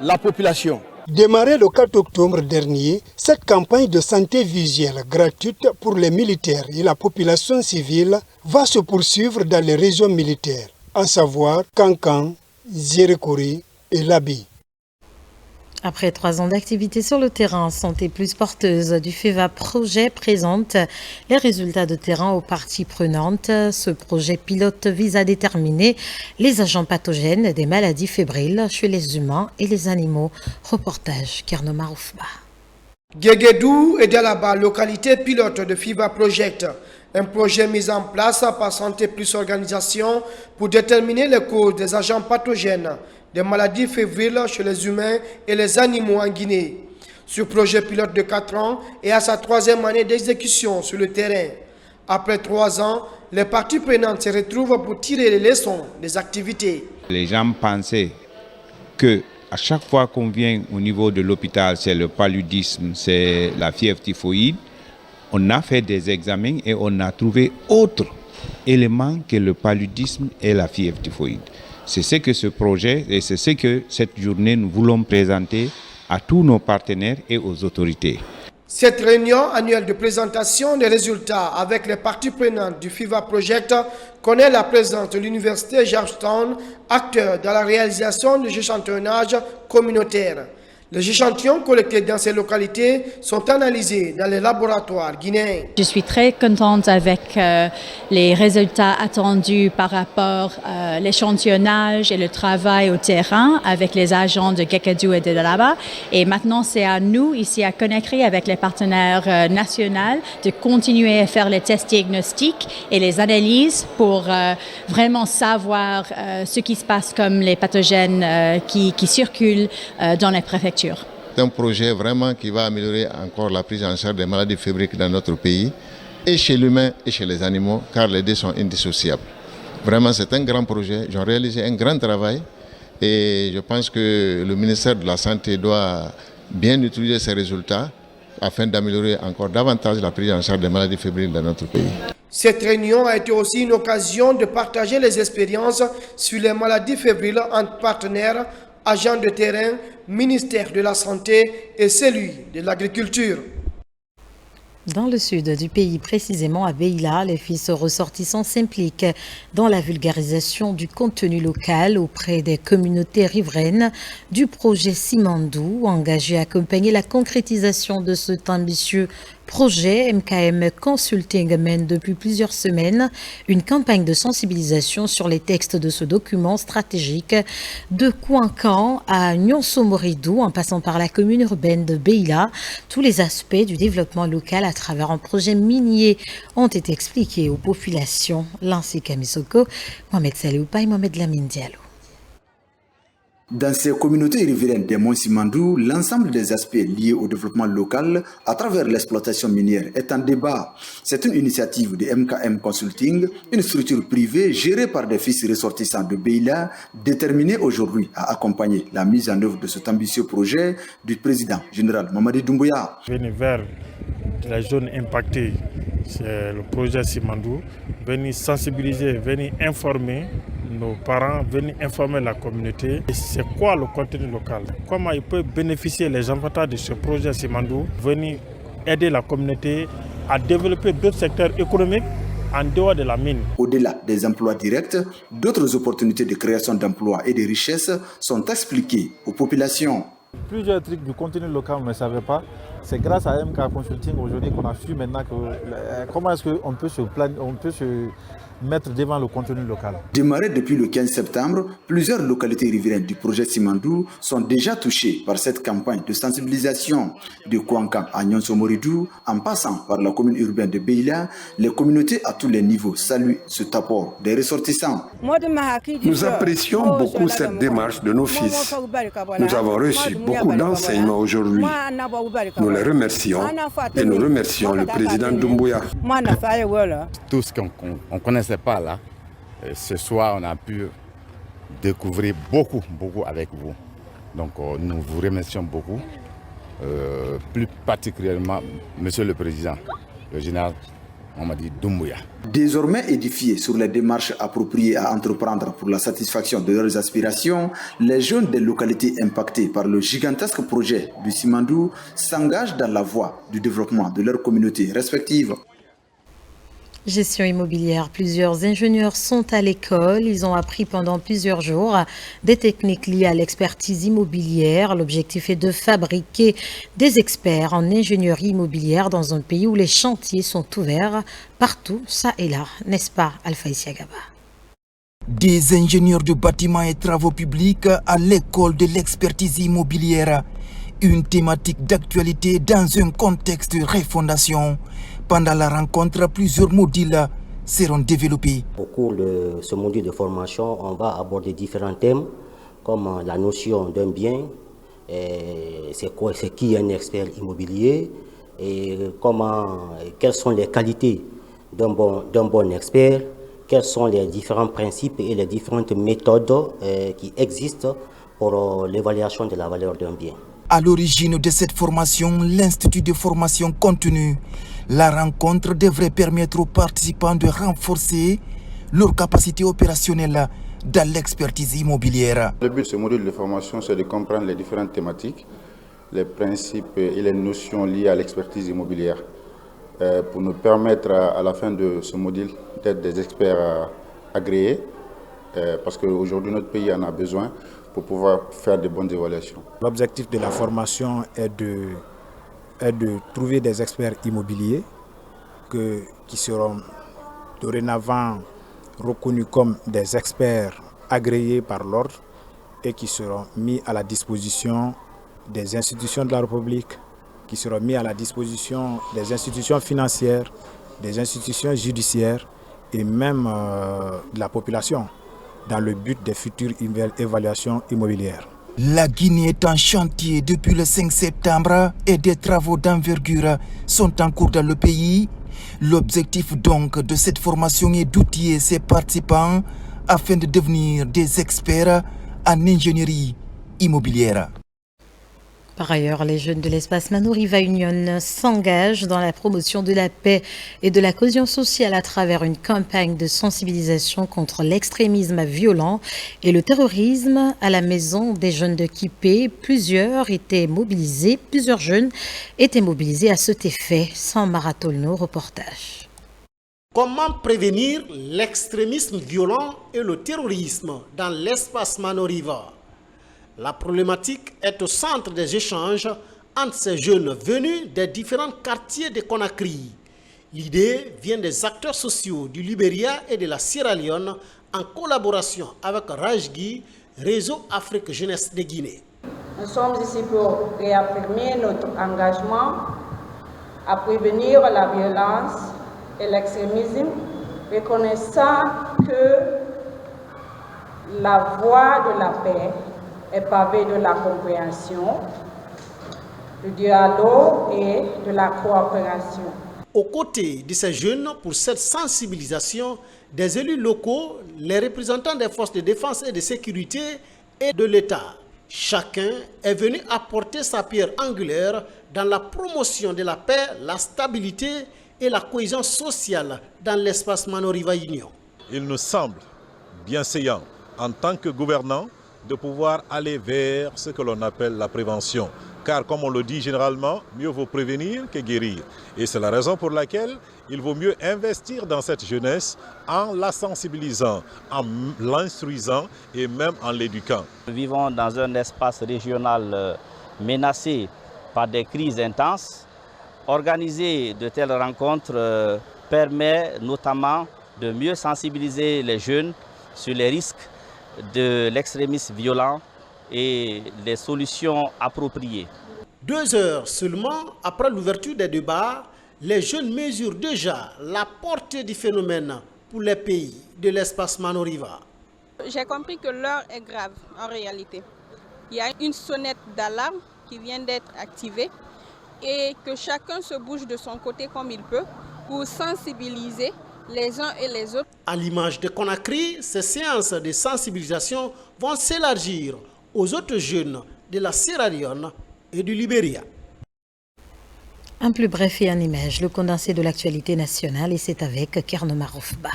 la population. Démarrée le 4 octobre dernier, cette campagne de santé visuelle gratuite pour les militaires et la population civile va se poursuivre dans les régions militaires, à savoir Kankan, Zérekori et Labi. Après 3 ans d'activité sur le terrain, Santé Plus porteuse du FEVA projet présente les résultats de terrain aux parties prenantes. Ce projet pilote vise à déterminer les agents pathogènes des maladies fébriles chez les humains et les animaux. Reportage Kerno Maroufba. Guéguédou et Dalaba, localité pilote de FEVA Project, un projet mis en place par Santé Plus Organisation pour déterminer les causes des agents pathogènes des maladies fébriles chez les humains et les animaux en Guinée. Ce projet pilote de 4 ans est à sa 3e année d'exécution sur le terrain. Après 3 ans, les parties prenantes se retrouvent pour tirer les leçons des activités. Les gens pensaient que à chaque fois qu'on vient au niveau de l'hôpital, c'est le paludisme, c'est la fièvre typhoïde. On a fait des examens et on a trouvé autre élément que le paludisme et la fièvre typhoïde. C'est ce que ce projet et c'est ce que cette journée nous voulons présenter à tous nos partenaires et aux autorités. Cette réunion annuelle de présentation des résultats avec les parties prenantes du FEVA Project connaît la présence de l'Université Georgetown, acteur dans la réalisation de échantillonnage communautaire. Les échantillons collectés dans ces localités sont analysés dans les laboratoires guinéens. Je suis très contente avec les résultats attendus par rapport à l'échantillonnage et le travail au terrain avec les agents de Guéguédou et de Dalaba. Et maintenant, c'est à nous, ici à Conakry, avec les partenaires nationaux, de continuer à faire les tests diagnostiques et les analyses pour vraiment savoir ce qui se passe comme les pathogènes qui circulent dans les préfectures. C'est un projet vraiment qui va améliorer encore la prise en charge des maladies fébriles dans notre pays, et chez l'humain et chez les animaux, car les deux sont indissociables. Vraiment, c'est un grand projet. Ils ont réalisé un grand travail et je pense que le ministère de la Santé doit bien utiliser ces résultats afin d'améliorer encore davantage la prise en charge des maladies fébriles dans notre pays. Cette réunion a été aussi une occasion de partager les expériences sur les maladies fébriles entre partenaires, agents de terrain, ministère de la Santé et celui de l'Agriculture. Dans le sud du pays, précisément à Beila, les fils ressortissants s'impliquent dans la vulgarisation du contenu local auprès des communautés riveraines du projet Simandou, engagé à accompagner la concrétisation de cet ambitieux projet. MKM Consulting mène depuis plusieurs semaines une campagne de sensibilisation sur les textes de ce document stratégique de Kouankan à Nyonso-Moridou, en passant par la commune urbaine de Beila. Tous les aspects du développement local à travers un projet minier ont été expliqués aux populations. Lancé Kamisoko, Mohamed Saléoupa et Mohamed Lamine Diallo. Dans ces communautés riveraines des Monts Simandou, l'ensemble des aspects liés au développement local à travers l'exploitation minière est en débat. C'est une initiative de MKM Consulting, une structure privée gérée par des fils ressortissants de Beila, déterminée aujourd'hui à accompagner la mise en œuvre de cet ambitieux projet du président général Mamadi Doumbouya. Venir vers la zone impactée, c'est le projet Simandou, venir sensibiliser, venir informer nos parents, venir informer la communauté. C'est quoi le contenu local? Comment ils peuvent bénéficier les avantages de ce projet Simandou, venir aider la communauté à développer d'autres secteurs économiques en dehors de la mine. Au-delà des emplois directs, d'autres opportunités de création d'emplois et de richesses sont expliquées aux populations. Plusieurs trucs du contenu local, on ne savait pas. C'est grâce à MK Consulting aujourd'hui qu'on a su maintenant comment est-ce qu'on peut se mettre devant le contenu local. Démarré depuis le 15 septembre, plusieurs localités riveraines du projet Simandou sont déjà touchées par cette campagne de sensibilisation. De Kouankan à Nyonso-Moridou, en passant par la commune urbaine de Beila, les communautés à tous les niveaux saluent cet apport des ressortissants. Nous apprécions beaucoup cette démarche de nos fils. Nous avons reçu beaucoup d'enseignements aujourd'hui. Nous les remercions et nous remercions le président Doumbouya. Tout ce qu'on ne connaissait pas là, ce soir on a pu découvrir beaucoup avec vous. Donc nous vous remercions beaucoup, plus particulièrement Monsieur le Président, le général Mamadi Doumbouya. Désormais édifiés sur les démarches appropriées à entreprendre pour la satisfaction de leurs aspirations, les jeunes des localités impactées par le gigantesque projet du Simandou s'engagent dans la voie du développement de leurs communautés respectives. Gestion immobilière. Plusieurs ingénieurs sont à l'école. Ils ont appris pendant plusieurs jours des techniques liées à l'expertise immobilière. L'objectif est de fabriquer des experts en ingénierie immobilière dans un pays où les chantiers sont ouverts partout, ça et là. N'est-ce pas, Alpha Isiagaba? Des ingénieurs de bâtiments et travaux publics à l'école de l'expertise immobilière. Une thématique d'actualité dans un contexte de refondation. Pendant la rencontre, plusieurs modules seront développés. Au cours de ce module de formation, on va aborder différents thèmes comme la notion d'un bien, c'est qui un expert immobilier, et quelles sont les qualités d'un bon expert, quels sont les différents principes et les différentes méthodes qui existent pour l'évaluation de la valeur d'un bien. À l'origine de cette formation, l'Institut de formation continue. La rencontre devrait permettre aux participants de renforcer leur capacité opérationnelle dans l'expertise immobilière. Le but de ce module de formation, c'est de comprendre les différentes thématiques, les principes et les notions liées à l'expertise immobilière pour nous permettre à la fin de ce module d'être des experts agréés parce qu'aujourd'hui notre pays en a besoin pour pouvoir faire de bonnes évaluations. L'objectif de la formation est de trouver des experts immobiliers qui seront dorénavant reconnus comme des experts agréés par l'ordre et qui seront mis à la disposition des institutions de la République, qui seront mis à la disposition des institutions financières, des institutions judiciaires et même de la population dans le but des futures évaluations immobilières. La Guinée est en chantier depuis le 5 septembre et des travaux d'envergure sont en cours dans le pays. L'objectif donc de cette formation est d'outiller ses participants afin de devenir des experts en ingénierie immobilière. Par ailleurs, les jeunes de l'espace Mano Riva Union s'engagent dans la promotion de la paix et de la cohésion sociale à travers une campagne de sensibilisation contre l'extrémisme violent et le terrorisme à la maison des jeunes de Kipé. Plusieurs jeunes étaient mobilisés à cet effet. Sans Maratolno, reportage. Comment prévenir l'extrémisme violent et le terrorisme dans l'espace Mano Riva? La problématique est au centre des échanges entre ces jeunes venus des différents quartiers de Conakry. L'idée vient des acteurs sociaux du Libéria et de la Sierra Leone en collaboration avec Rajgi, Réseau Afrique Jeunesse de Guinée. Nous sommes ici pour réaffirmer notre engagement à prévenir la violence et l'extrémisme, reconnaissant que la voie de la paix est pavée de la compréhension, du dialogue et de la coopération. Aux côtés de ces jeunes, pour cette sensibilisation, des élus locaux, les représentants des forces de défense et de sécurité et de l'État. Chacun est venu apporter sa pierre angulaire dans la promotion de la paix, la stabilité et la cohésion sociale dans l'espace Mano Riva Union. Il nous semble bienséant, en tant que gouvernants, de pouvoir aller vers ce que l'on appelle la prévention. Car comme on le dit généralement, mieux vaut prévenir que guérir. Et c'est la raison pour laquelle il vaut mieux investir dans cette jeunesse en la sensibilisant, en l'instruisant et même en l'éduquant. Nous vivons dans un espace régional menacé par des crises intenses. Organiser de telles rencontres permet notamment de mieux sensibiliser les jeunes sur les risques de l'extrémisme violent et les solutions appropriées. 2 heures seulement après l'ouverture des débats, les jeunes mesurent déjà la portée du phénomène pour les pays de l'espace Mano Riva. J'ai compris que l'heure est grave en réalité. Il y a une sonnette d'alarme qui vient d'être activée et que chacun se bouge de son côté comme il peut pour sensibiliser les uns et les autres. À l'image de Conakry, ces séances de sensibilisation vont s'élargir aux autres jeunes de la Sierra Leone et du Libéria. Un plus bref et en image, le condensé de l'actualité nationale, et c'est avec Kerno Maroufba.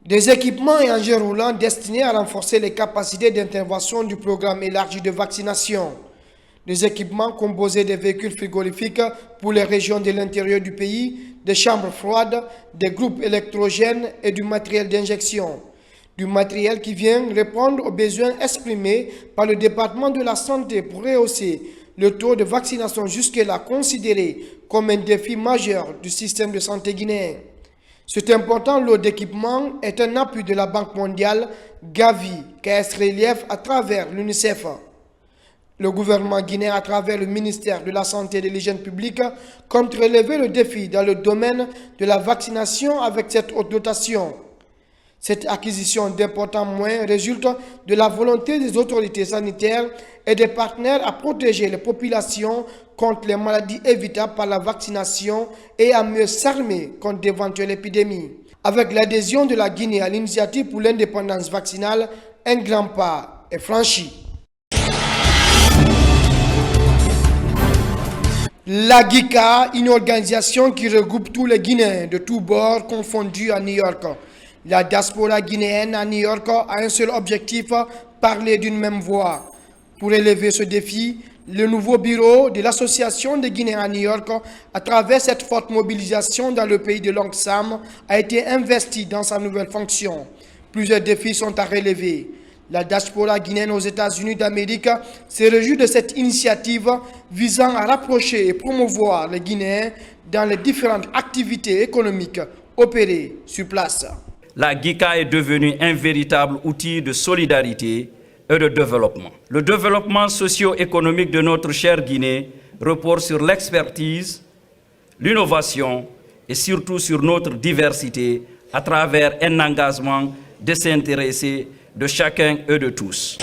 Des équipements et engins roulants destinés à renforcer les capacités d'intervention du programme élargi de vaccination. Des équipements composés de véhicules frigorifiques pour les régions de l'intérieur du pays, des chambres froides, des groupes électrogènes et du matériel d'injection. Du matériel qui vient répondre aux besoins exprimés par le département de la santé pour rehausser le taux de vaccination jusque-là considéré comme un défi majeur du système de santé guinéen. Cet important lot d'équipements est un appui de la Banque mondiale, Gavi, KS Relief à travers l'UNICEF. Le gouvernement guinéen, à travers le ministère de la Santé et de l'Hygiène publique, compte relever le défi dans le domaine de la vaccination avec cette haute dotation. Cette acquisition d'importants moyens résulte de la volonté des autorités sanitaires et des partenaires à protéger les populations contre les maladies évitables par la vaccination et à mieux s'armer contre d'éventuelles épidémies. Avec l'adhésion de la Guinée à l'initiative pour l'indépendance vaccinale, un grand pas est franchi. La GICA, une organisation qui regroupe tous les Guinéens de tous bords confondus à New York. La diaspora guinéenne à New York a un seul objectif, parler d'une même voix. Pour élever ce défi, le nouveau bureau de l'Association des Guinéens à New York, à travers cette forte mobilisation dans le pays de Long Sam, a été investi dans sa nouvelle fonction. Plusieurs défis sont à relever. La diaspora guinéenne aux États-Unis d'Amérique se réjouit de cette initiative visant à rapprocher et promouvoir les Guinéens dans les différentes activités économiques opérées sur place. La GICA est devenue un véritable outil de solidarité et de développement. Le développement socio-économique de notre chère Guinée repose sur l'expertise, l'innovation et surtout sur notre diversité à travers un engagement désintéressé de chacun et de tous.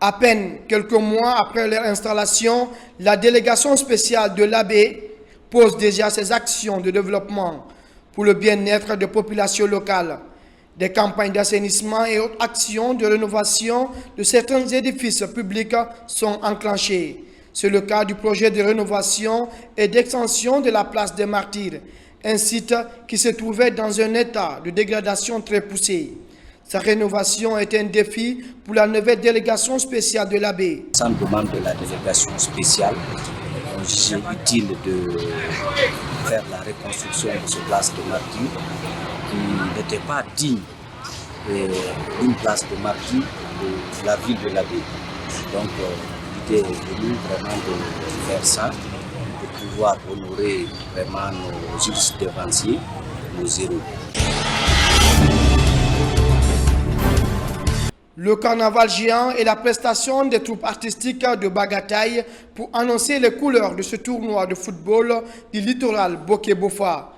À peine quelques mois après leur installation, la délégation spéciale de l'AB pose déjà ses actions de développement pour le bien-être des populations locales. Des campagnes d'assainissement et autres actions de rénovation de certains édifices publics sont enclenchées. C'est le cas du projet de rénovation et d'extension de la place des Martyrs, un site qui se trouvait dans un état de dégradation très poussé. Sa rénovation est un défi pour la nouvelle délégation spéciale de l'AB. Sans demande de la délégation spéciale, on jugeait utile de faire la reconstruction de ce place de martyrs qui n'était pas digne d'une place de martyrs de la ville de l'AB. Donc l'idée est venue vraiment de faire ça, de pouvoir honorer vraiment nos justes devanciers, nos héros. Le carnaval géant est la prestation des troupes artistiques de Bagataï pour annoncer les couleurs de ce tournoi de football du littoral Boké-Bofa.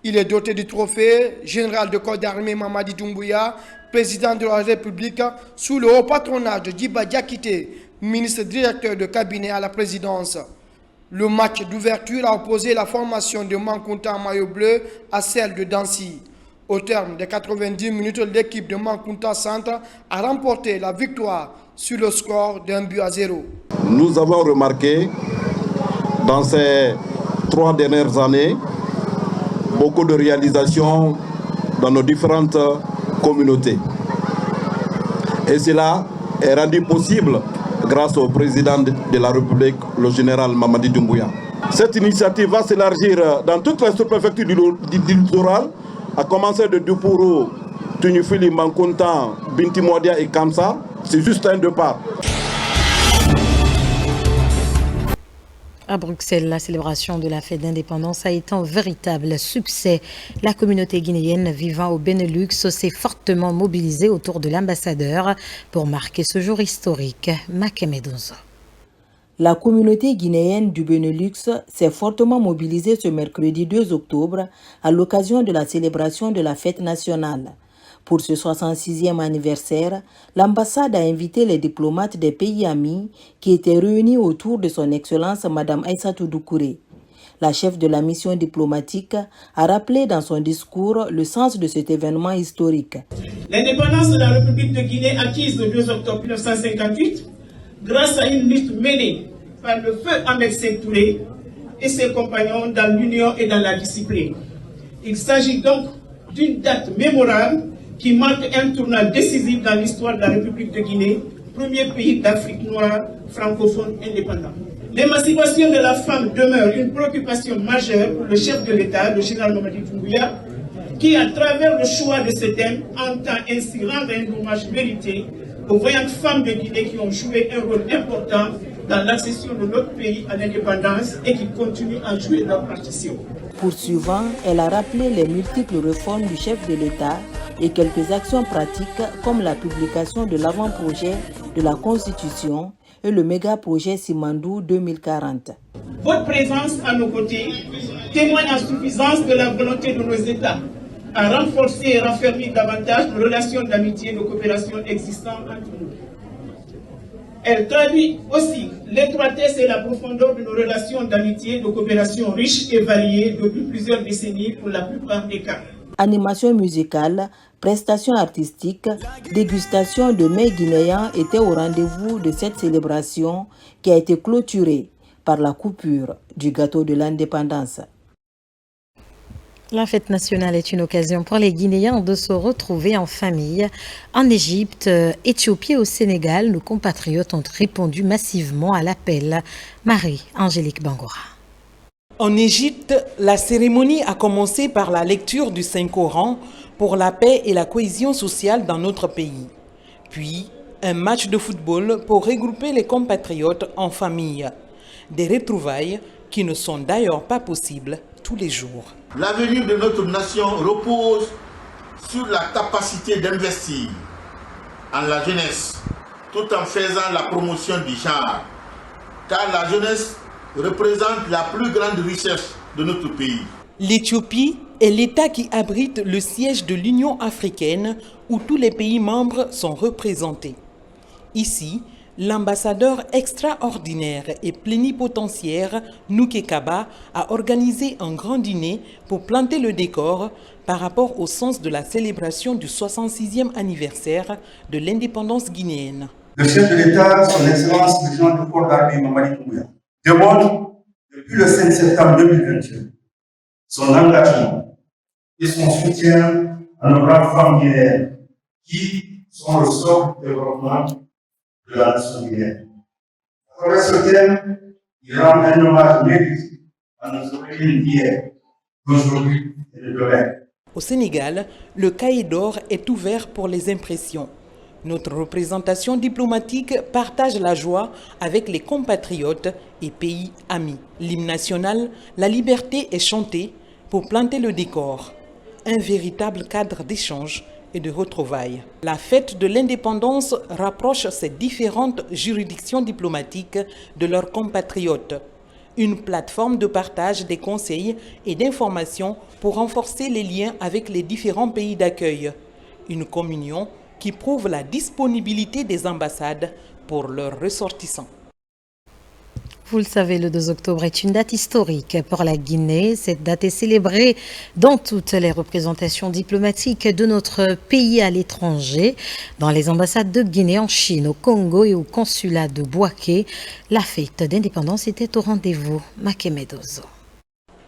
Il est doté du trophée général de corps d'armée Mamadi Doumbouya, président de la République, sous le haut patronage de Djiba Diakité, ministre directeur de cabinet à la présidence. Le match d'ouverture a opposé la formation de Mankounta en maillot bleu à celle de Dancy. Au terme des 90 minutes, l'équipe de Mankounta Centre a remporté la victoire sur le score d'1-0. Nous avons remarqué dans ces 3 dernières années beaucoup de réalisations dans nos différentes communautés. Et cela est rendu possible grâce au président de la République, le général Mamadi Doumbouya. Cette initiative va s'élargir dans toutes les sous-préfectures du littoral, à commencer de Dupuru, Tunufili, Mankounta, Binti Mouadia et Kamsa. C'est juste un départ. À Bruxelles, la célébration de la fête d'indépendance a été un véritable succès. La communauté guinéenne vivant au Benelux s'est fortement mobilisée autour de l'ambassadeur pour marquer ce jour historique. Makemedonzo. La communauté guinéenne du Benelux s'est fortement mobilisée ce mercredi 2 octobre à l'occasion de la célébration de la fête nationale. Pour ce 66e anniversaire, l'ambassade a invité les diplomates des pays amis qui étaient réunis autour de son Excellence Madame Aïssatou Doucouré. La chef de la mission diplomatique a rappelé dans son discours le sens de cet événement historique. L'indépendance de la République de Guinée acquise le 2 octobre 1958 grâce à une lutte menée par le feu Ahmed Sékou Touré et ses compagnons dans l'union et dans la discipline. Il s'agit donc d'une date mémorable qui marque un tournant décisif dans l'histoire de la République de Guinée, premier pays d'Afrique noire francophone indépendant. L'émancipation de la femme demeure une préoccupation majeure pour le chef de l'État, le général Mamadi Doumbouya, qui, à travers le choix de ce thème, entend ainsi rendre un hommage mérité aux voyantes femmes de Guinée qui ont joué un rôle important dans l'accession de notre pays à l'indépendance et qui continuent à jouer leur partition. Poursuivant, elle a rappelé les multiples réformes du chef de l'État et quelques actions pratiques comme la publication de l'avant-projet de la Constitution et le méga-projet Simandou 2040. Votre présence à nos côtés témoigne en suffisance de la volonté de nos États à renforcer et raffermir davantage nos relations d'amitié et de coopération existantes entre nous. Elle traduit aussi l'étroitesse et la profondeur de nos relations d'amitié et de coopération riches et variées depuis plusieurs décennies pour la plupart des cas. Animation musicale, prestations artistiques, dégustation de mets guinéens étaient au rendez-vous de cette célébration qui a été clôturée par la coupure du gâteau de l'indépendance. La fête nationale est une occasion pour les Guinéens de se retrouver en famille. En Égypte, Éthiopie et au Sénégal, nos compatriotes ont répondu massivement à l'appel. Marie-Angélique Bangora. En Égypte, la cérémonie a commencé par la lecture du Saint-Coran pour la paix et la cohésion sociale dans notre pays. Puis, un match de football pour regrouper les compatriotes en famille. Des retrouvailles qui ne sont d'ailleurs pas possibles tous les jours. L'avenir de notre nation repose sur la capacité d'investir en la jeunesse, tout en faisant la promotion du genre, car la jeunesse représente la plus grande richesse de notre pays. L'Éthiopie est l'État qui abrite le siège de l'Union africaine où tous les pays membres sont représentés. Ici, l'ambassadeur extraordinaire et plénipotentiaire Nouké Kaba a organisé un grand dîner pour planter le décor par rapport au sens de la célébration du 66e anniversaire de l'indépendance guinéenne. Le chef de l'État, son Excellence le général du corps d'armée Mamadi Doumbouya, démontre depuis le 5 septembre 2021 son engagement et son soutien à nos grandes femmes guinéennes qui sont le socle du développement de la nation guinéenne. À travers ce thème, il rend un hommage mérité à nos origines d'hier, d'aujourd'hui et de demain. Au Sénégal, le cahier d'or est ouvert pour les impressions. Notre représentation diplomatique partage la joie avec les compatriotes et pays amis. L'hymne national, la liberté est chanté pour planter le décor. Un véritable cadre d'échange et de retrouvailles. La fête de l'indépendance rapproche ces différentes juridictions diplomatiques de leurs compatriotes. Une plateforme de partage des conseils et d'informations pour renforcer les liens avec les différents pays d'accueil. Une communion qui prouve la disponibilité des ambassades pour leurs ressortissants. Vous le savez, le 2 octobre est une date historique pour la Guinée. Cette date est célébrée dans toutes les représentations diplomatiques de notre pays à l'étranger, dans les ambassades de Guinée en Chine, au Congo et au consulat de Bouaké. La fête d'indépendance était au rendez-vous. Makemedozo.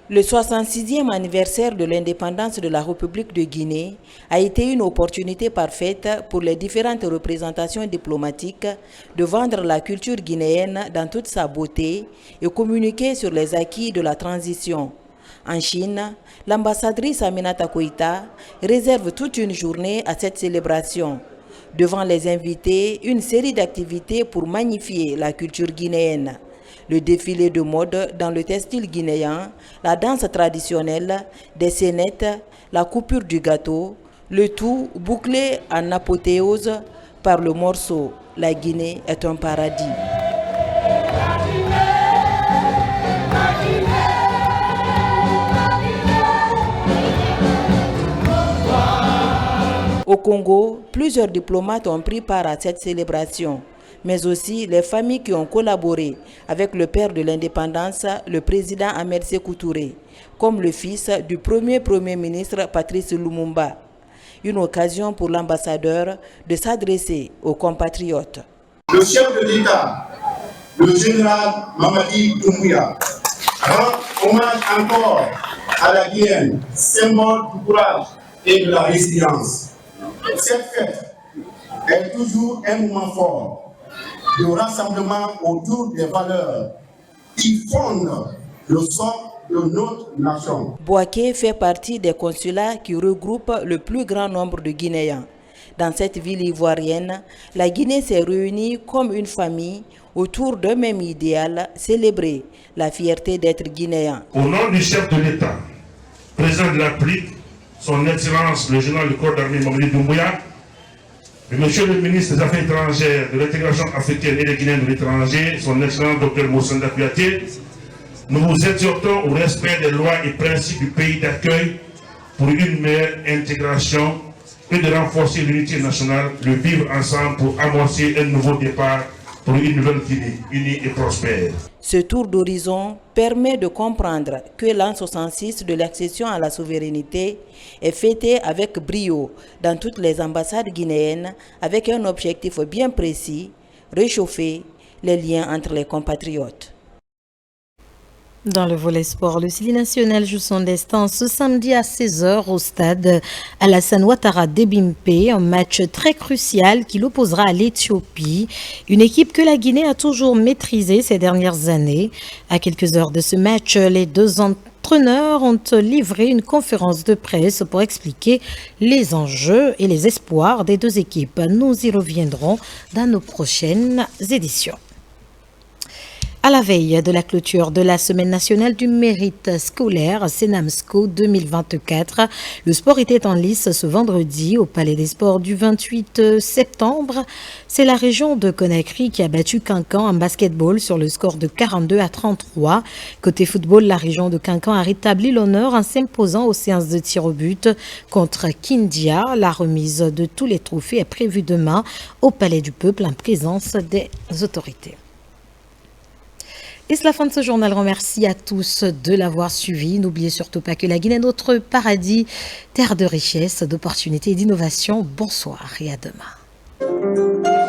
Le 66e anniversaire de l'indépendance de la République de Guinée a été une opportunité parfaite pour les différentes représentations diplomatiques de vendre la culture guinéenne dans toute sa beauté et communiquer sur les acquis de la transition. En Chine, l'ambassadrice Aminata Koïta réserve toute une journée à cette célébration. Devant les invités, une série d'activités pour magnifier la culture guinéenne. Le défilé de mode dans le textile guinéen, la danse traditionnelle, des scénettes, la coupure du gâteau, le tout bouclé en apothéose par le morceau « La Guinée est un paradis ». Au Congo, plusieurs diplomates ont pris part à cette célébration. mais aussi les familles qui ont collaboré avec le père de l'indépendance, le président Ahmed Sékou Touré, comme le fils du premier ministre Patrice Lumumba. Une occasion pour l'ambassadeur de s'adresser aux compatriotes. Le chef de l'État, le général Mamadi Doumbouya, rend hommage encore à la Guinée, symbole du courage et de la résilience. Cette fête est toujours un moment fort de rassemblement autour des valeurs qui fondent le socle de notre nation. Bouaké fait partie des consulats qui regroupent le plus grand nombre de Guinéens. Dans cette ville ivoirienne, la Guinée s'est réunie comme une famille autour d'un même idéal, célébrer la fierté d'être guinéen. Au nom du chef de l'État, président de la République, son Excellence le général du corps d'armée Mamadi Doumbouya, et Monsieur le ministre des Affaires étrangères, de l'intégration africaine et des Guinéens de l'étranger, son Excellence Dr Moussanda Kouyaté, nous vous exhortons au respect des lois et principes du pays d'accueil pour une meilleure intégration et de renforcer l'unité nationale, le vivre ensemble pour amorcer un nouveau départ pour une nouvelle Guinée unie et prospère. Ce tour d'horizon permet de comprendre que l'an 66 de l'accession à la souveraineté est fêté avec brio dans toutes les ambassades guinéennes avec un objectif bien précis, réchauffer les liens entre les compatriotes. Dans le volet sport, le Sili national joue son destin ce samedi à 16h au stade Alassane Ouattara d'Ebimpe, un match très crucial qui l'opposera à l'Éthiopie, une équipe que la Guinée a toujours maîtrisée ces dernières années. À quelques heures de ce match, les deux entraîneurs ont livré une conférence de presse pour expliquer les enjeux et les espoirs des deux équipes. Nous y reviendrons dans nos prochaines éditions. À la veille de la clôture de la Semaine nationale du mérite scolaire Senamsco 2024, le sport était en lice ce vendredi au Palais des Sports du 28 septembre. C'est la région de Conakry qui a battu Kankan en basketball sur le score de 42-33. Côté football, la région de Kankan a rétabli l'honneur en s'imposant aux séances de tir au but contre Kindia. La remise de tous les trophées est prévue demain au Palais du Peuple en présence des autorités. Et c'est la fin de ce journal. Remercie à tous de l'avoir suivi. N'oubliez surtout pas que la Guinée est notre paradis, terre de richesse, d'opportunités et d'innovation. Bonsoir et à demain.